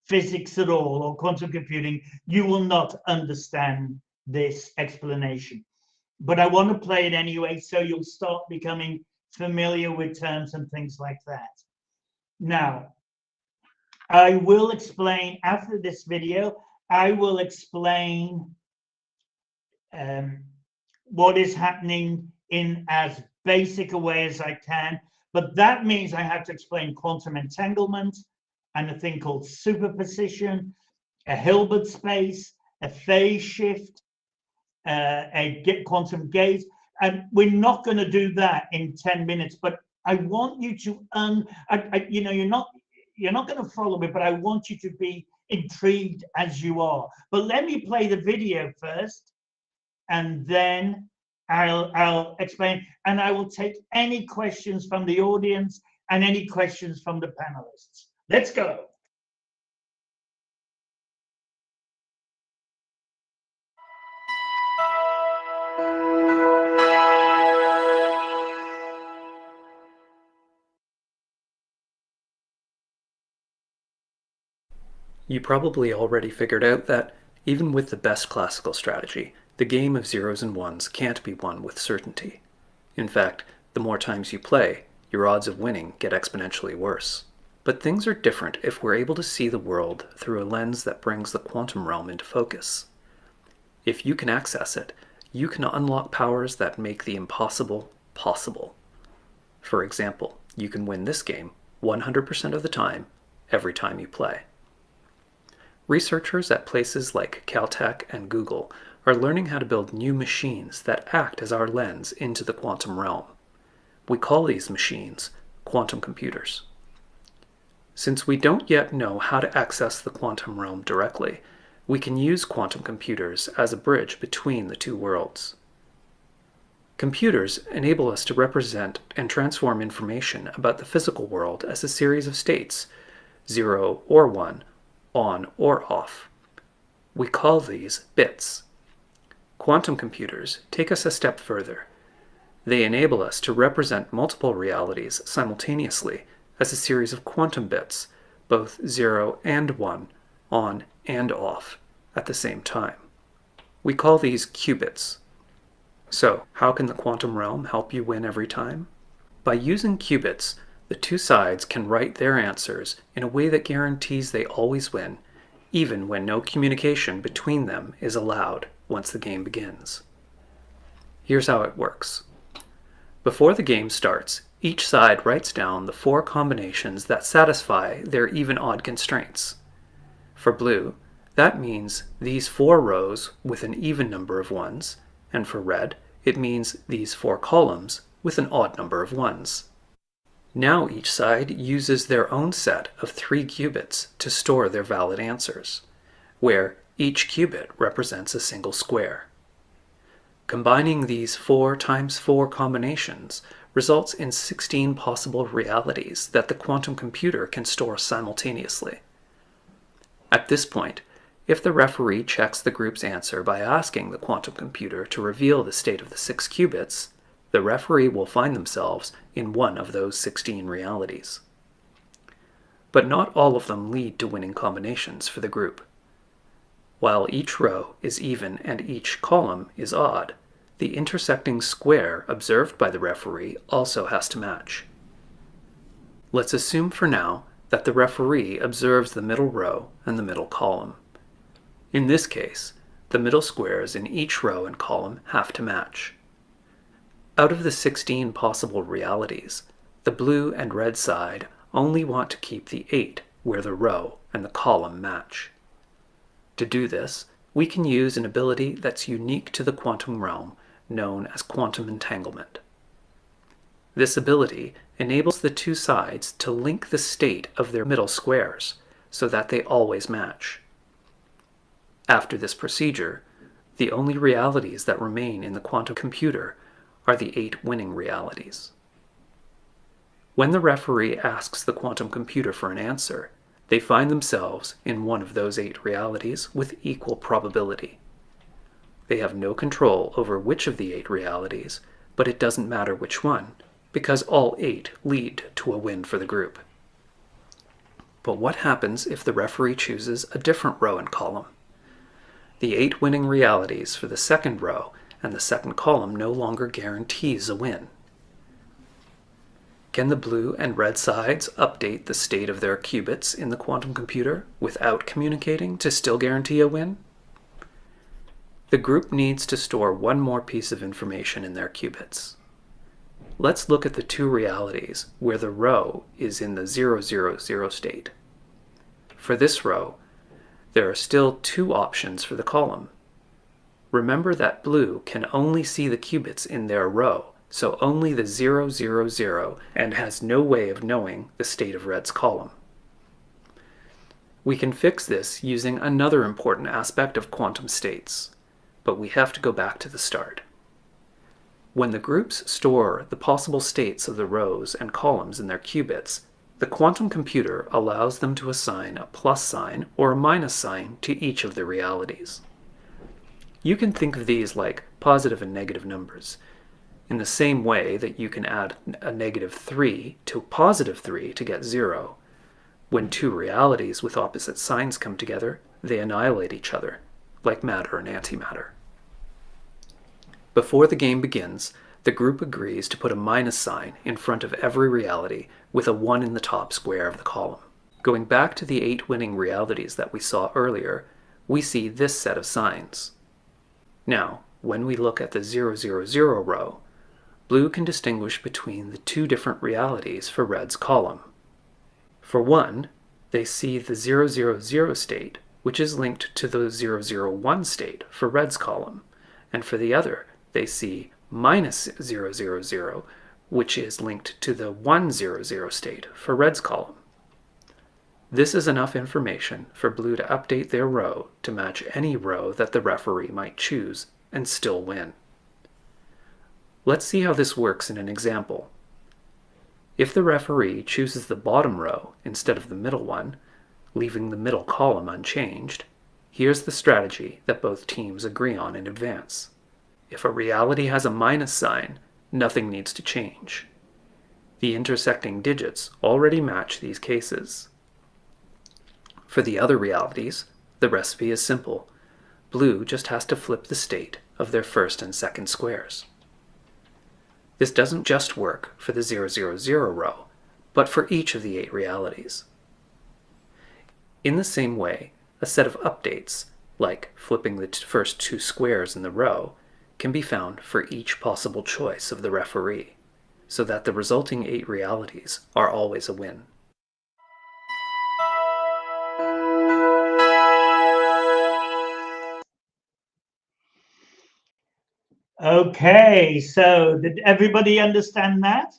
physics at all or quantum computing, you will not understand this explanation. But I want to play it anyway, so you'll start becoming familiar with terms and things like that. Now, I will explain after this video, I will explain what is happening in as basic a way as I can, but that means I have to explain quantum entanglement and a thing called superposition, a Hilbert space, a phase shift, a quantum gate, and we're not going to do that in 10 minutes. But I want you to you're not going to follow me, but I want you to be intrigued as you are. But let me play the video first, and then I'll explain, and I will take any questions from the audience and any questions from the panelists. Let's go. You probably already figured out that, even with the best classical strategy, the game of zeros and ones can't be won with certainty. In fact, the more times you play, your odds of winning get exponentially worse. But things are different if we're able to see the world through a lens that brings the quantum realm into focus. If you can access it, you can unlock powers that make the impossible possible. For example, you can win this game 100% of the time, every time you play. Researchers at places like Caltech and Google are learning how to build new machines that act as our lens into the quantum realm. We call these machines quantum computers. Since we don't yet know how to access the quantum realm directly, we can use quantum computers as a bridge between the two worlds. Computers enable us to represent and transform information about the physical world as a series of states, 0 or 1, on or off. We call these bits. Quantum computers take us a step further. They enable us to represent multiple realities simultaneously as a series of quantum bits, both 0 and 1, on and off, at the same time. We call these qubits. So, how can the quantum realm help you win every time? By using qubits, the two sides can write their answers in a way that guarantees they always win, even when no communication between them is allowed once the game begins. Here's how it works. Before the game starts, each side writes down the 4 combinations that satisfy their even-odd constraints. For blue, that means these 4 rows with an even number of ones, and for red, it means these 4 columns with an odd number of ones. Now each side uses their own set of 3 qubits to store their valid answers, where each qubit represents a single square. Combining these 4 times 4 combinations results in 16 possible realities that the quantum computer can store simultaneously. At this point, if the referee checks the group's answer by asking the quantum computer to reveal the state of the 6 qubits, the referee will find themselves in one of those 16 realities. But not all of them lead to winning combinations for the group. While each row is even and each column is odd, the intersecting square observed by the referee also has to match. Let's assume for now that the referee observes the middle row and the middle column. In this case, the middle squares in each row and column have to match. Out of the 16 possible realities, the blue and red side only want to keep the 8 where the row and the column match. To do this, we can use an ability that's unique to the quantum realm known as quantum entanglement. This ability enables the two sides to link the state of their middle squares so that they always match. After this procedure, the only realities that remain in the quantum computer are the 8 winning realities. When the referee asks the quantum computer for an answer, they find themselves in one of those 8 realities with equal probability. They have no control over which of the 8 realities, but it doesn't matter which one, because all 8 lead to a win for the group. But what happens if the referee chooses a different row and column? The 8 winning realities for the second row and the second column no longer guarantees a win. Can the blue and red sides update the state of their qubits in the quantum computer without communicating to still guarantee a win? The group needs to store one more piece of information in their qubits. Let's look at the 2 realities where the row is in the 000 state. For this row, there are still 2 options for the column. Remember that blue can only see the qubits in their row, so only the 000, and has no way of knowing the state of red's column. We can fix this using another important aspect of quantum states, but we have to go back to the start. When the groups store the possible states of the rows and columns in their qubits, the quantum computer allows them to assign a plus sign or a minus sign to each of the realities. You can think of these like positive and negative numbers, in the same way that you can add a -3 to a +3 to get 0. When 2 realities with opposite signs come together, they annihilate each other, like matter and antimatter. Before the game begins, the group agrees to put a minus sign in front of every reality with a 1 in the top square of the column. Going back to the 8 winning realities that we saw earlier, we see this set of signs. Now, when we look at the 000 row, blue can distinguish between the 2 different realities for red's column. For one, they see the 000 state, which is linked to the 001 state for red's column, and for the other, they see -000, which is linked to the 100 state for red's column. This is enough information for blue to update their row to match any row that the referee might choose and still win. Let's see how this works in an example. If the referee chooses the bottom row instead of the middle one, leaving the middle column unchanged, here's the strategy that both teams agree on in advance. If a reality has a minus sign, nothing needs to change. The intersecting digits already match these cases. For the other realities, the recipe is simple. Blue just has to flip the state of their first and second squares. This doesn't just work for the 000 row, but for each of the 8 realities. In the same way, a set of updates, like flipping the first 2 squares in the row, can be found for each possible choice of the referee, so that the resulting 8 realities are always a win. Okay, so did everybody understand that?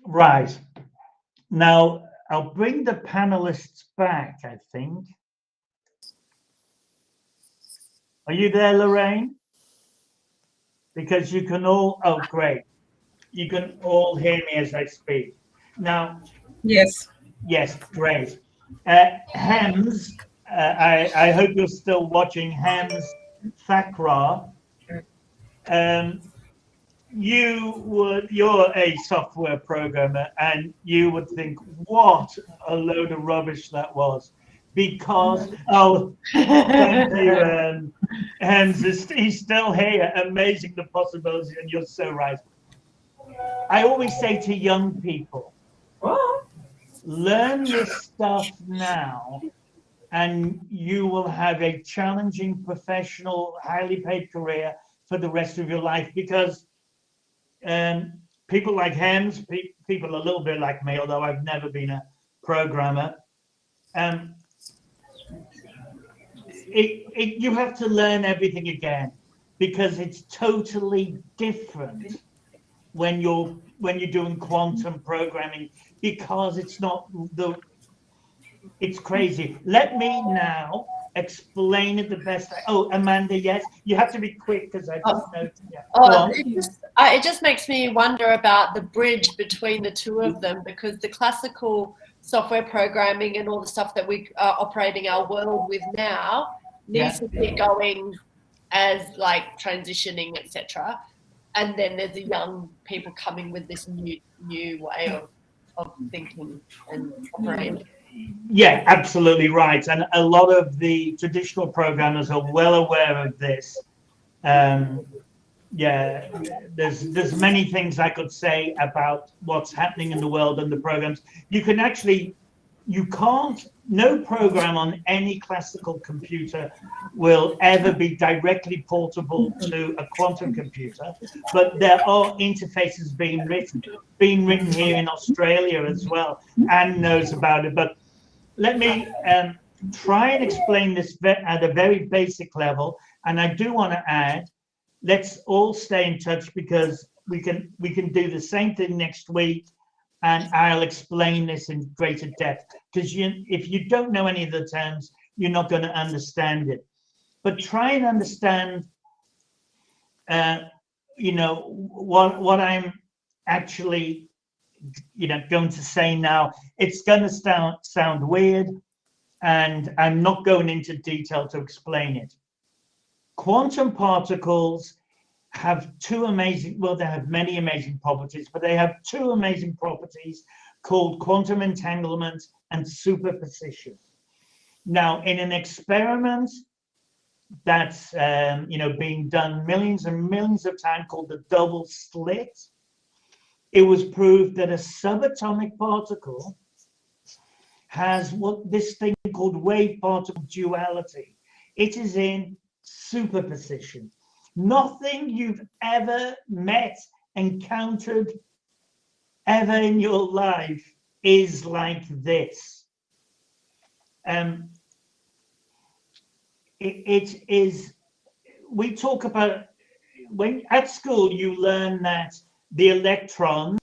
Right. Now, I'll bring the panelists back, I think. Are you there, Lorraine? Because you can all, oh, great. You can all hear me as I speak. Now, Yes. yes, great. Hems, I hope you're still watching. Hems Thakrar, you're a software programmer, and you would think, what a load of rubbish that was, because thank you, Hems, he's still here, amazing the possibilities, and you're so right. I always say to young people, learn this stuff now, and you will have a challenging, professional, highly paid career for the rest of your life, because people like Hems, people a little bit like me, although I've never been a programmer, you have to learn everything again, because it's totally different when you're doing quantum programming, because it's not it's crazy. Let me now explain it the best. Oh, Amanda, yes, you have to be quick because I just know. Yeah. It just makes me wonder about the bridge between the two of them, because the classical software programming and all the stuff that we are operating our world with now needs to keep going as like transitioning, etc. And then there's the young people coming with this new way of thinking and operating. Yeah, absolutely right. And a lot of the traditional programmers are well aware of this. Yeah, there's many things I could say about what's happening in the world and the programs. No program on any classical computer will ever be directly portable to a quantum computer, but there are interfaces being written here in Australia as well. Anne knows about it, but let me try and explain this at a very basic level. And I do want to add, let's all stay in touch, because we can do the same thing next week, and I'll explain this in greater depth, because if you don't know any of the terms, you're not going to understand it. But try and understand, what I'm actually, going to say now. It's going to sound weird, and I'm not going into detail to explain it. Quantum particles have they have many amazing properties, but they have two amazing properties called quantum entanglement and superposition. Now, in an experiment that's being done millions and millions of times, called the double slit, it was proved that a subatomic particle has this thing called wave particle duality. It is in superposition. Nothing you've ever encountered ever in your life is like this. It is, we talk about, when at school you learn that the electrons,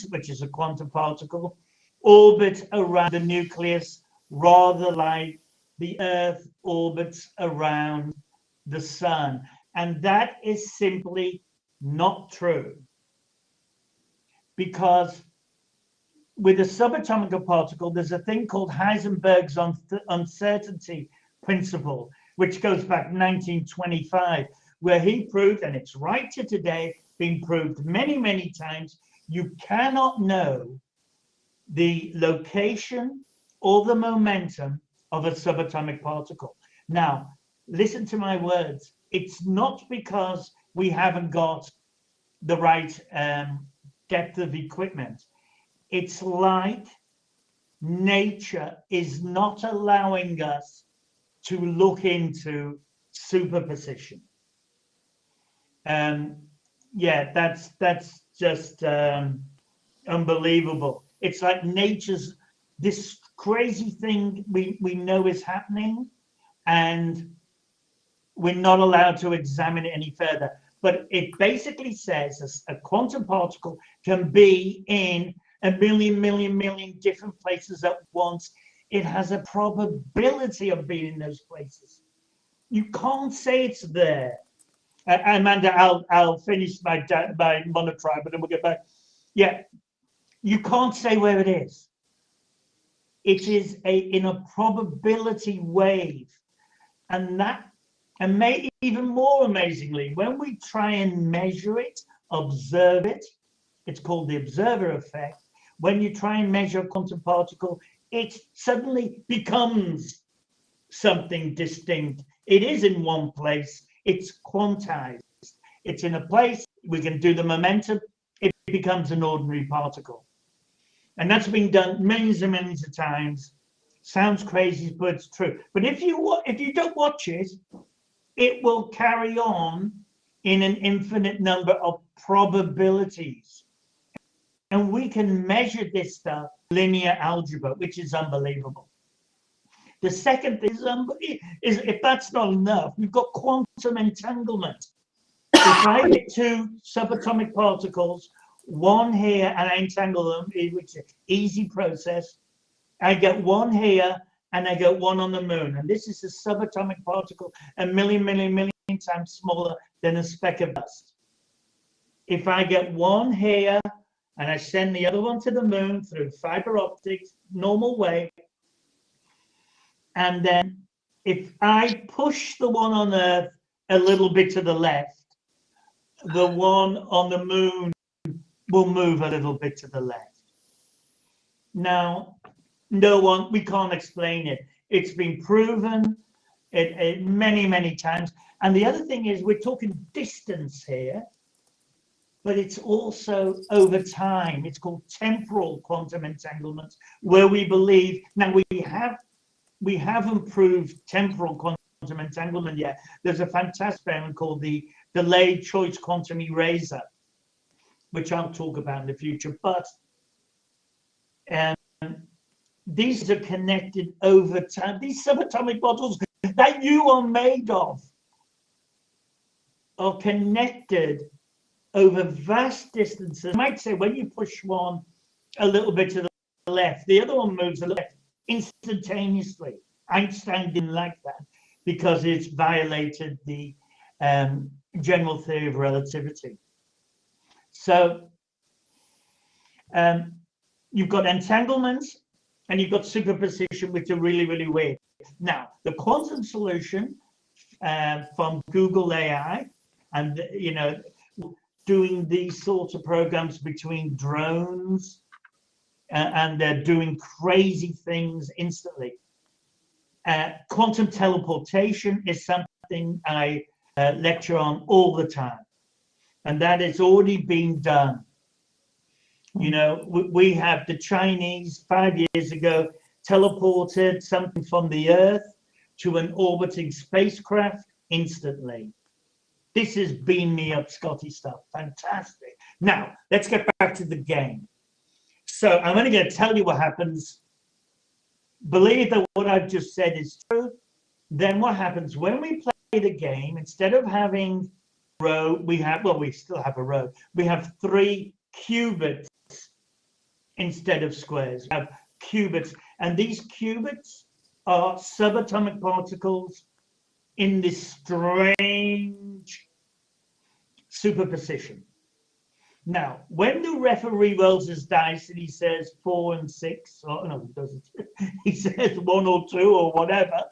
which is a quantum particle, orbit around the nucleus rather like the Earth orbits around the sun. And that is simply not true, because with a subatomic particle, there's a thing called Heisenberg's uncertainty principle, which goes back 1925, where he proved, and it's right to today, been proved many, many times, you cannot know the location or the momentum of a subatomic particle. Now, listen to my words. It's not because we haven't got the right depth of equipment. It's like nature is not allowing us to look into superposition. Yeah, that's just unbelievable. It's like nature's this crazy thing we know is happening, and we're not allowed to examine it any further. But it basically says a quantum particle can be in a million different places at once. It has a probability of being in those places. You can't say it's there. Amanda, I'll finish my monotribe, but then we'll get back. Yeah, you can't say where it is. It is in a probability wave, and maybe even more amazingly, when we try and measure it, observe it, it's called the observer effect. When you try and measure a quantum particle, it suddenly becomes something distinct. It is in one place. It's quantized. It's in a place. We can do the momentum. It becomes an ordinary particle. And that's been done millions and millions of times. Sounds crazy, but it's true. But if you don't watch it, it will carry on in an infinite number of probabilities. And we can measure this stuff, linear algebra, which is unbelievable. The second thing is if that's not enough, we've got quantum entanglement. If I get two subatomic particles, one here, and I entangle them, which is an easy process, I get one here, and I get one on the moon. And this is a subatomic particle, a million times smaller than a speck of dust. If I get one here and I send the other one to the moon through fiber optics, normal way. And then if I push the one on Earth a little bit to the left, the one on the moon will move a little bit to the left. Now, we can't explain it. It's been proven many, many times. And the other thing is we're talking distance here, but it's also over time. It's called temporal quantum entanglements, where we believe, now we haven't proved temporal quantum entanglement yet. There's a fantastic experiment called the delayed choice quantum eraser, which I'll talk about in the future. But these are connected over time. These subatomic particles that you are made of are connected over vast distances. I might say when you push one a little bit to the left, the other one moves a little left instantaneously. Einstein didn't like that because it's violated the general theory of relativity. So you've got entanglements and you've got superposition, which are really, really weird. Now, the quantum solution from Google AI, and doing these sorts of programs between drones, and they're doing crazy things instantly. Quantum teleportation is something I lecture on all the time, and that is already being done. We have the Chinese 5 years ago teleported something from the Earth to an orbiting spacecraft instantly. This is beam me up Scotty stuff. Fantastic. Now, let's get back to the game. So I'm only going to tell you what happens. Believe that what I've just said is true. Then what happens when we play the game, instead of having a row, we still have a row. We have 3 qubits instead of squares. We have qubits, and these qubits are subatomic particles in this strange superposition. Now, when the referee rolls his dice and he says 4 and 6, or no, he doesn't. He says 1 or 2 or whatever.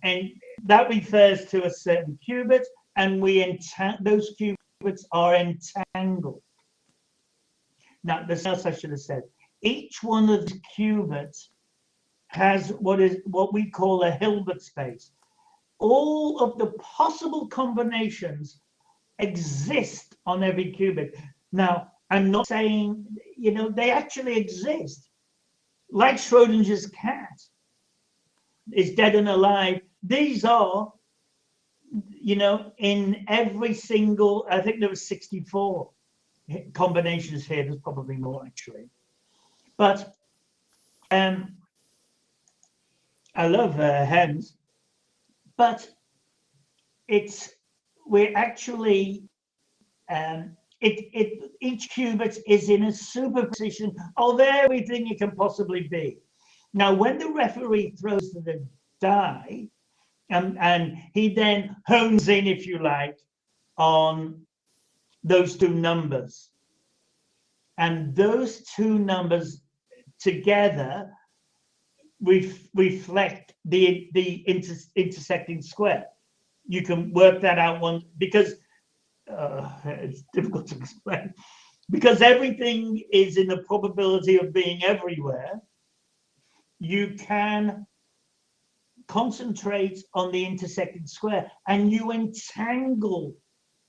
And that refers to a certain qubit, and those qubits are entangled. Now, there's else I should have said. Each one of the qubits has what we call a Hilbert space. All of the possible combinations exist on every qubit. Now, I'm not saying, they actually exist. Like Schrodinger's cat is dead and alive. These are, in every single, I think there was 64 combinations here. There's probably more actually. But I love hens, but we're actually each qubit is in a superposition of everything it can possibly be. Now, when the referee throws the die, and he then hones in, if you like, on those 2 numbers, and those 2 numbers together reflect the intersecting square. You can work that out because it's difficult to explain. Because everything is in the probability of being everywhere, you can concentrate on the intersecting square, and you entangle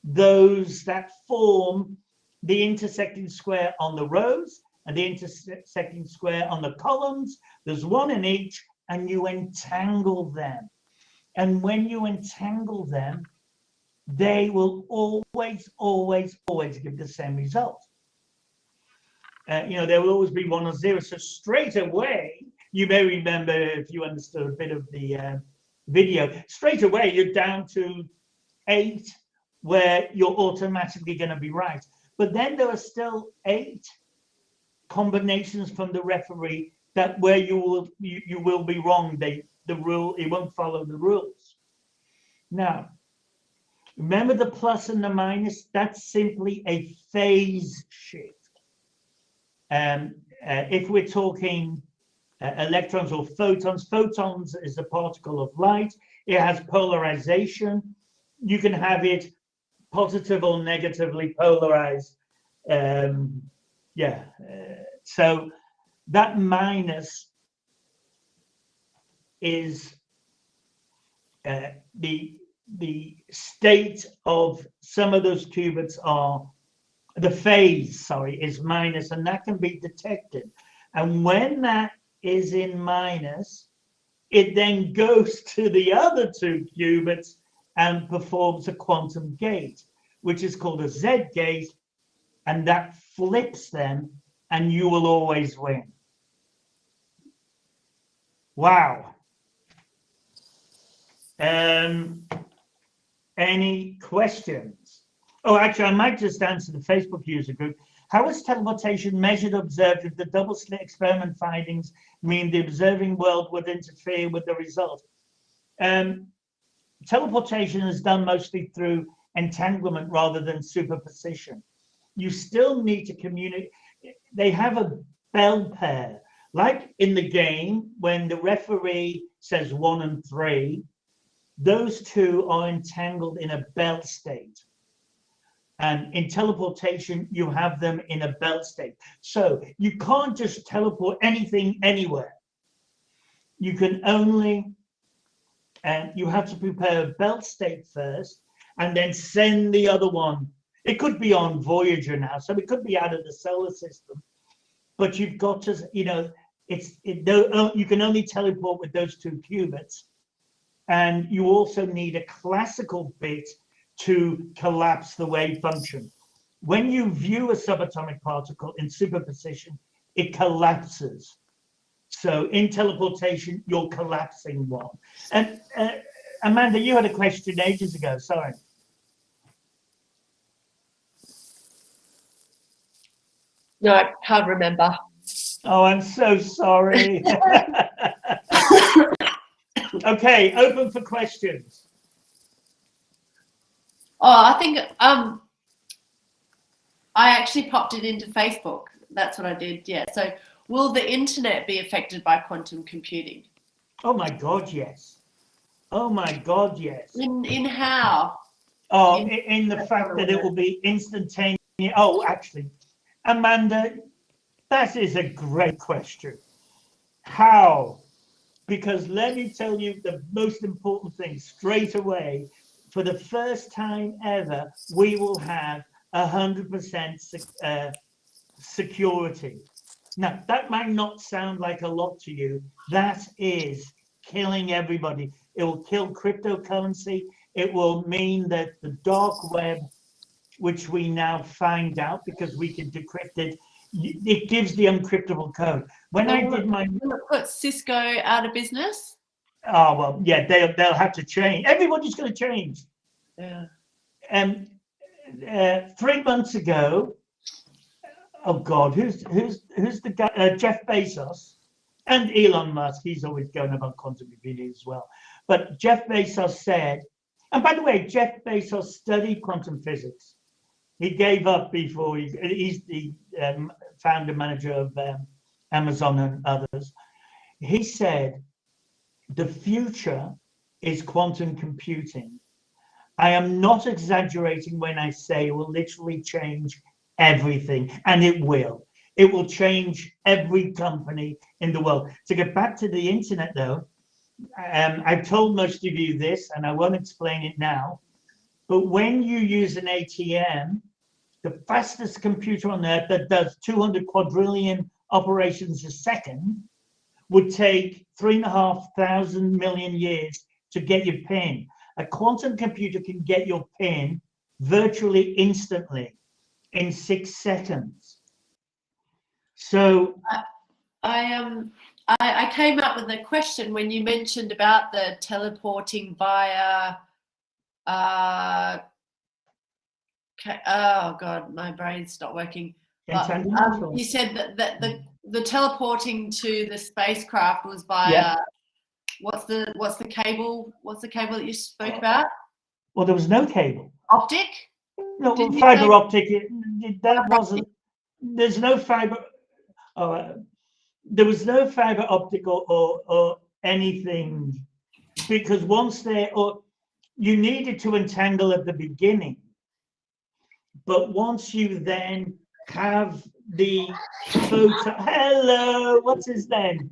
those that form the intersecting square on the rows and the intersecting square on the columns. There's 1 in each, and you entangle them. And when you entangle them, they will always, always, always give the same result. There will always be 1 or 0. So straight away, you may remember, if you understood a bit of the video, straight away you're down to 8, where you're automatically going to be right. But then there are still 8 combinations from the referee where you will be wrong. It won't follow the rules. Now, Remember the plus and the minus? That's simply a phase shift. If we're talking electrons or photons, photons is a particle of light. It has polarization. You can have it positive or negatively polarized. So that minus is the state of some of those qubits are, the phase, sorry, is minus, and that can be detected. And when that is in minus, it then goes to the other two qubits and performs a quantum gate, which is called a Z gate, and that flips them, and you will always win. Wow. Any questions? Oh, actually, I might just answer the Facebook user group. How is teleportation measured, observed if the double slit experiment findings mean the observing world would interfere with the result? Teleportation is done mostly through entanglement rather than superposition. You still need to communicate. They have a bell pair, like in the game when the referee says 1 and 3. Those two are entangled in a belt state. And in teleportation, you have them in a belt state. So you can't just teleport anything anywhere. You can only, and you have to prepare a belt state first and then send the other one. It could be on Voyager now, so it could be out of the solar system. But you've got to, you know, you can only teleport with those two qubits. And you also need a classical bit to collapse the wave function. When you view a subatomic particle in superposition, it collapses. So in teleportation, you're collapsing one. And Amanda, you had a question ages ago, sorry. No, I can't remember. Oh, I'm so sorry. Okay, open for questions. Oh, I think I actually popped it into Facebook. That's what I did. Yeah. So, will the internet be affected by quantum computing? Oh my God, yes. Oh my God, yes. In how? Oh, in the fact that it will be instantaneous. Oh, actually, Amanda, that is a great question. How? Because let me tell you the most important thing straight away. For the first time ever, we will have 100% security. Now, that might not sound like a lot to you. That is killing everybody. It will kill cryptocurrency. It will mean that the dark web, which we now find out because we can decrypt it, it gives the uncryptable code. When I did my... Will it put Cisco out of business? Oh, well, yeah, they'll have to change. Everybody's going to change. Yeah. 3 months ago, oh God, who's the guy? Jeff Bezos and Elon Musk. He's always going about quantum computing as well. But Jeff Bezos said, and by the way, Jeff Bezos studied quantum physics. He gave up before he's the founder manager of Amazon and others. He said, the future is quantum computing. I am not exaggerating when I say it will literally change everything, and it will. It will change every company in the world. To get back to the internet, though, I've told most of you this, and I won't explain it now, but when you use an ATM, the fastest computer on earth that does 200 quadrillion operations a second would take 3,500 million years to get your PIN. A quantum computer can get your PIN virtually instantly in 6 seconds. So I came up with a question when you mentioned about the teleporting via oh God, my brain's not working. You said that the teleporting to the spacecraft was via what's the cable that you spoke about? Well, there was no cable. Optic? No, Did you fiber say- optic. That wasn't. There's no fiber. There was no fiber optic or anything, because once you needed to entangle at the beginning, but once you then have the photo. Hello, what's his name?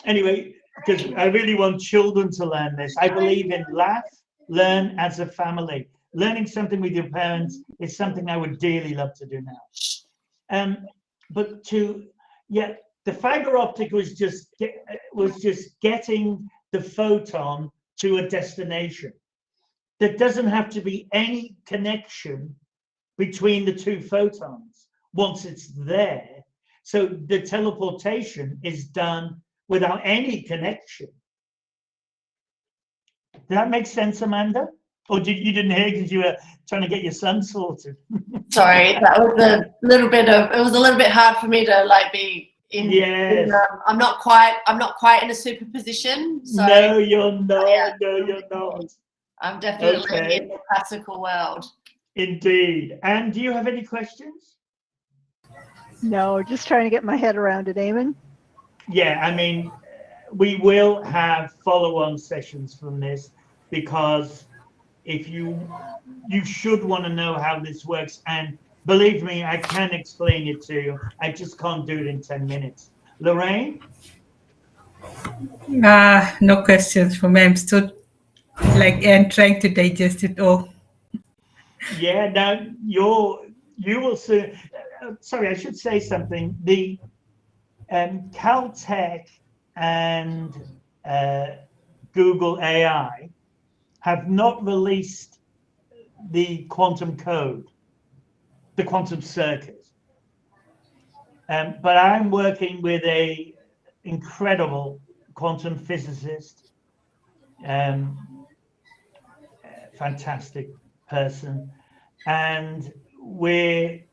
Anyway, because I really want children to learn this. I believe in laugh, learn as a family. Learning something with your parents is something I would dearly love to do now. But the fiber optic was just getting the photon to a destination. There doesn't have to be any connection between the two photons once it's there. So the teleportation is done without any connection. Does that make sense, Amanda? Or you didn't hear because you were trying to get your son sorted? Sorry, that was it was a little bit hard for me to like be in. Yes. I'm not quite in a superposition. So No, you're not. Yeah. No, you're not. I'm definitely Okay. in the classical world. Indeed. And do you have any questions? No, just trying to get my head around it, Eamon. Yeah, I mean, we will have follow-on sessions from this, because if you should want to know how this works, and believe me, I can explain it to you. I just can't do it in 10 minutes. Lorraine? No questions for me. I'm still trying to digest it all. Yeah, now you will see. Sorry, I should say something. The Caltech and Google AI have not released the quantum code, the quantum circuit. But I'm working with a incredible quantum physicist, fantastic person, and we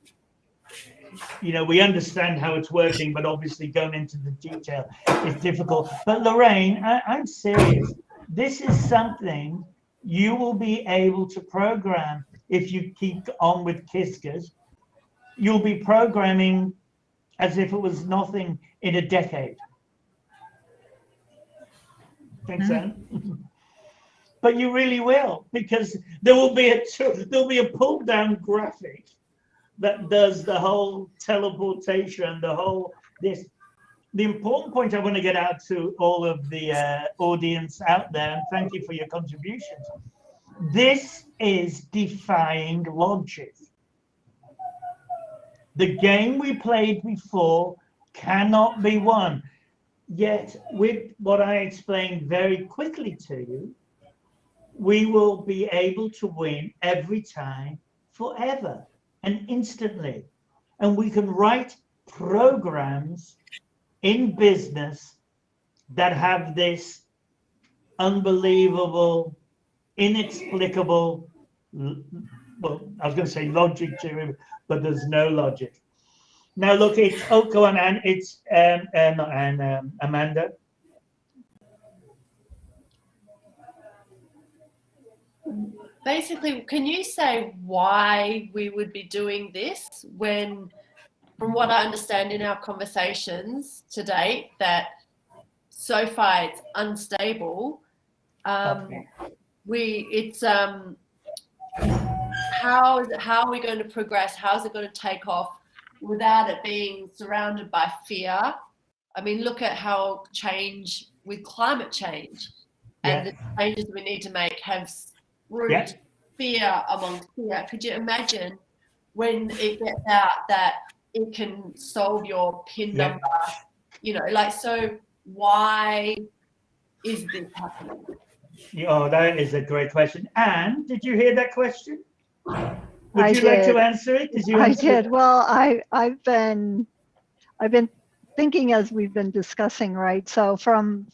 understand how it's working, but obviously going into the detail is difficult. But Lorraine, I'm serious. This is something you will be able to program if you keep on with Kiskers. You'll be programming as if it was nothing in a decade. Think so? But you really will, because there will be a pull down graphic that does the whole teleportation, this. The important point I want to get out to all of the audience out there, and thank you for your contributions. This is defying logic. The game we played before cannot be won. Yet, with what I explained very quickly to you, we will be able to win every time forever and instantly. And we can write programs in business that have this unbelievable, inexplicable, well, I was going to say logic to it, but there's no logic. Now look, it's go on, Anne. It's not Anne, Amanda. Basically, can you say why we would be doing this when, from what I understand in our conversations to date, that so far it's unstable. How are we going to progress? How is it going to take off without it being surrounded by fear? I mean, look at how change with climate change and the changes we need to make have root fear amongst fear. Could you imagine when it gets out that it can solve your PIN number? So why is this happening? Oh, that is a great question. Anne, did you hear that question? Would you like to answer it? Did you? I did. Well, I've been thinking as we've been discussing, right? So from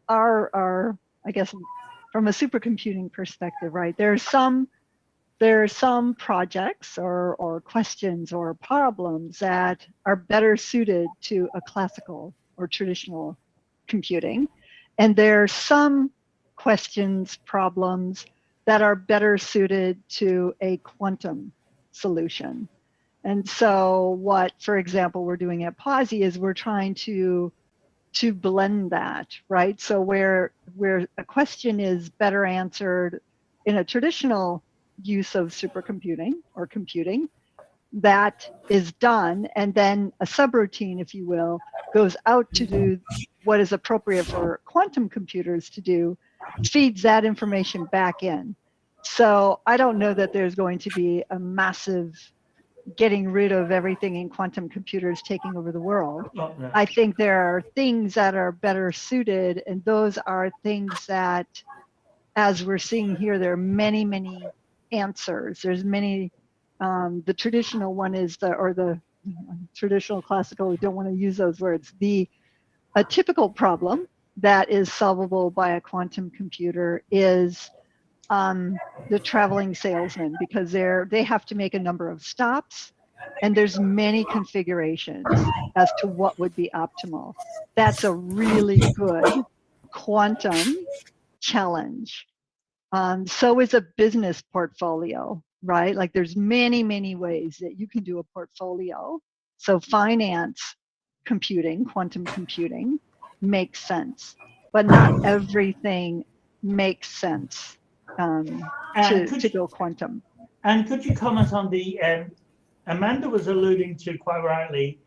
our I guess from a supercomputing perspective, right? There are some projects or questions or problems that are better suited to a classical or traditional computing, and there are some questions, problems that are better suited to a quantum solution. And so what, for example, we're doing at POSI is we're trying to blend that, right? So where a question is better answered in a traditional use of supercomputing or computing, that is done, and then a subroutine, if you will, goes out to do what is appropriate for quantum computers to do, feeds that information back in. So I don't know that there's going to be a massive getting rid of everything in quantum computers taking over the world. I think there are things that are better suited, and those are things that, as we're seeing here, there are many, many answers. There's many. The traditional one is the traditional classical, we don't want to use those words. A typical problem that is solvable by a quantum computer is the traveling salesman, because they have to make a number of stops, and there's many configurations as to what would be optimal. That's a really good quantum challenge. So is a business portfolio, right? Like there's many, many ways that you can do a portfolio. So finance computing, quantum computing makes sense, but not everything makes sense to go quantum. And could you comment on the, Amanda was alluding to quite rightly,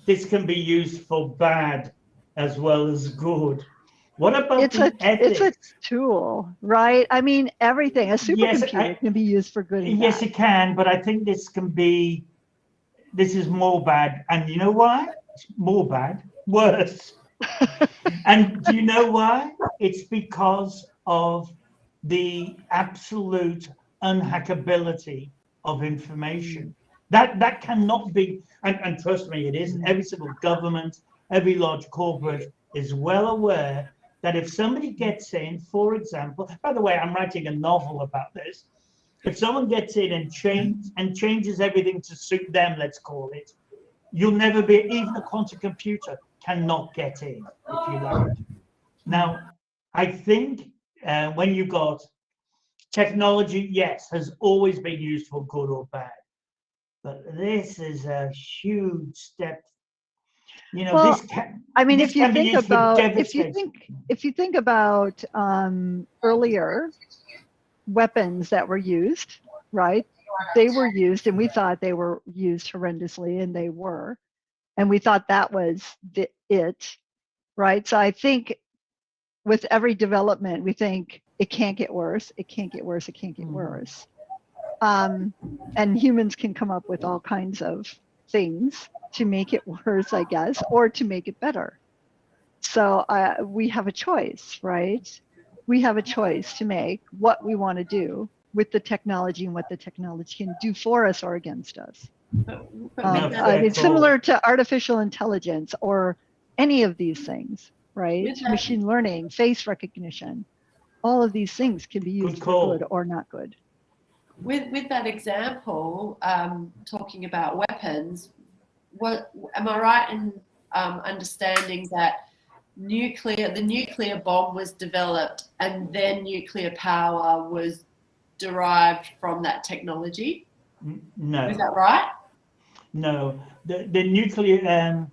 this can be used for bad as well as good. What about the ethics? It's a tool, right? I mean, everything. A supercomputer can be used for good and yes, bad. it can, but I think this is more bad. And you know why? It's more bad, worse. And do you know why? It's because of the absolute unhackability of information. That cannot be, and trust me, it isn't. Every single government, every large corporate is well aware that if somebody gets in, for example, by the way, I'm writing a novel about this. If someone gets in and changes everything to suit them, let's call it, you'll never be, even a quantum computer cannot get in, if you like. Now, I think when you've got technology, yes, has always been used for good or bad. But this is a huge step. You know, well, this can, I mean, this if you can be think used for about devastation. if you think about earlier weapons that were used, right? They were used, and we thought they were used horrendously, and they were, and we thought that was it, right? So I think with every development, we think it can't get worse, it can't get worse, it can't get worse. And humans can come up with all kinds of things to make it worse, I guess, or to make it better. So we have a choice, right? We have a choice to make what we want to do with the technology and what the technology can do for us or against us. I mean, similar to artificial intelligence or any of these things, right? Machine learning, face recognition, all of these things can be used for good or not good. With that example, talking about weapons, am I right in understanding that the nuclear bomb was developed and then nuclear power was derived from that technology? No. Is that right? No. The nuclear,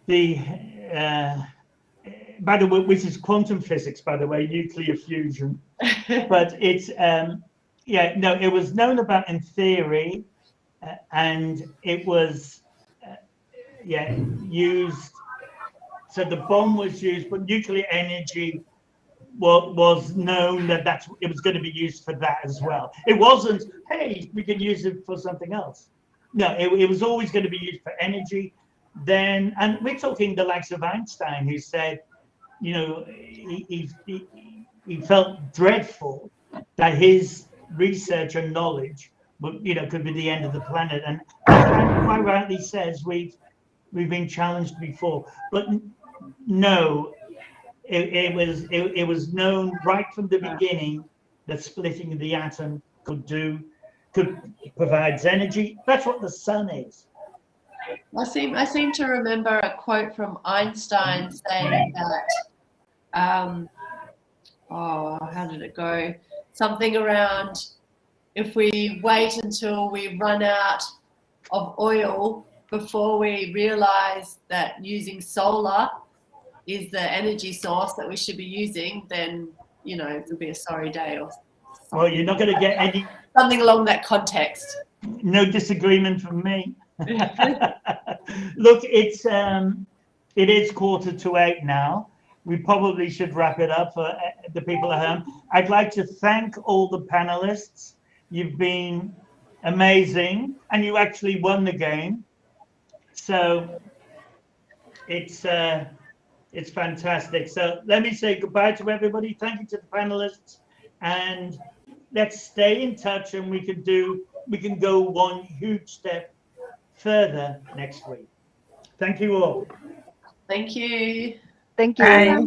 by the way, which is quantum physics, by the way, nuclear fusion. But it's, it was known about in theory, and it was, used. So the bomb was used, but nuclear energy was known that it was going to be used for that as well. It wasn't, hey, we can use it for something else. No, it was always going to be used for energy. Then, and we're talking the likes of Einstein, who said, you know, he felt dreadful that his research and knowledge could be the end of the planet. And Einstein quite rightly says we've been challenged before, but no, it was known right from the beginning that splitting the atom provides energy. That's what the sun is. I seem to remember a quote from Einstein saying How did it go? Something around, if we wait until we run out of oil before we realize that using solar is the energy source that we should be using, then, you know, it'll be a sorry day or something. Well, you're not going to get any, something along that context. no disagreement from me. Look, it is 7:45 now. We probably should wrap it up for the people at home. I'd like to thank all the panelists. You've been amazing, and you actually won the game. So it's fantastic. So let me say goodbye to everybody. Thank you to the panelists, and let's stay in touch, and we can go one huge step further next week. Thank you all. Thank you. Thank you. Bye.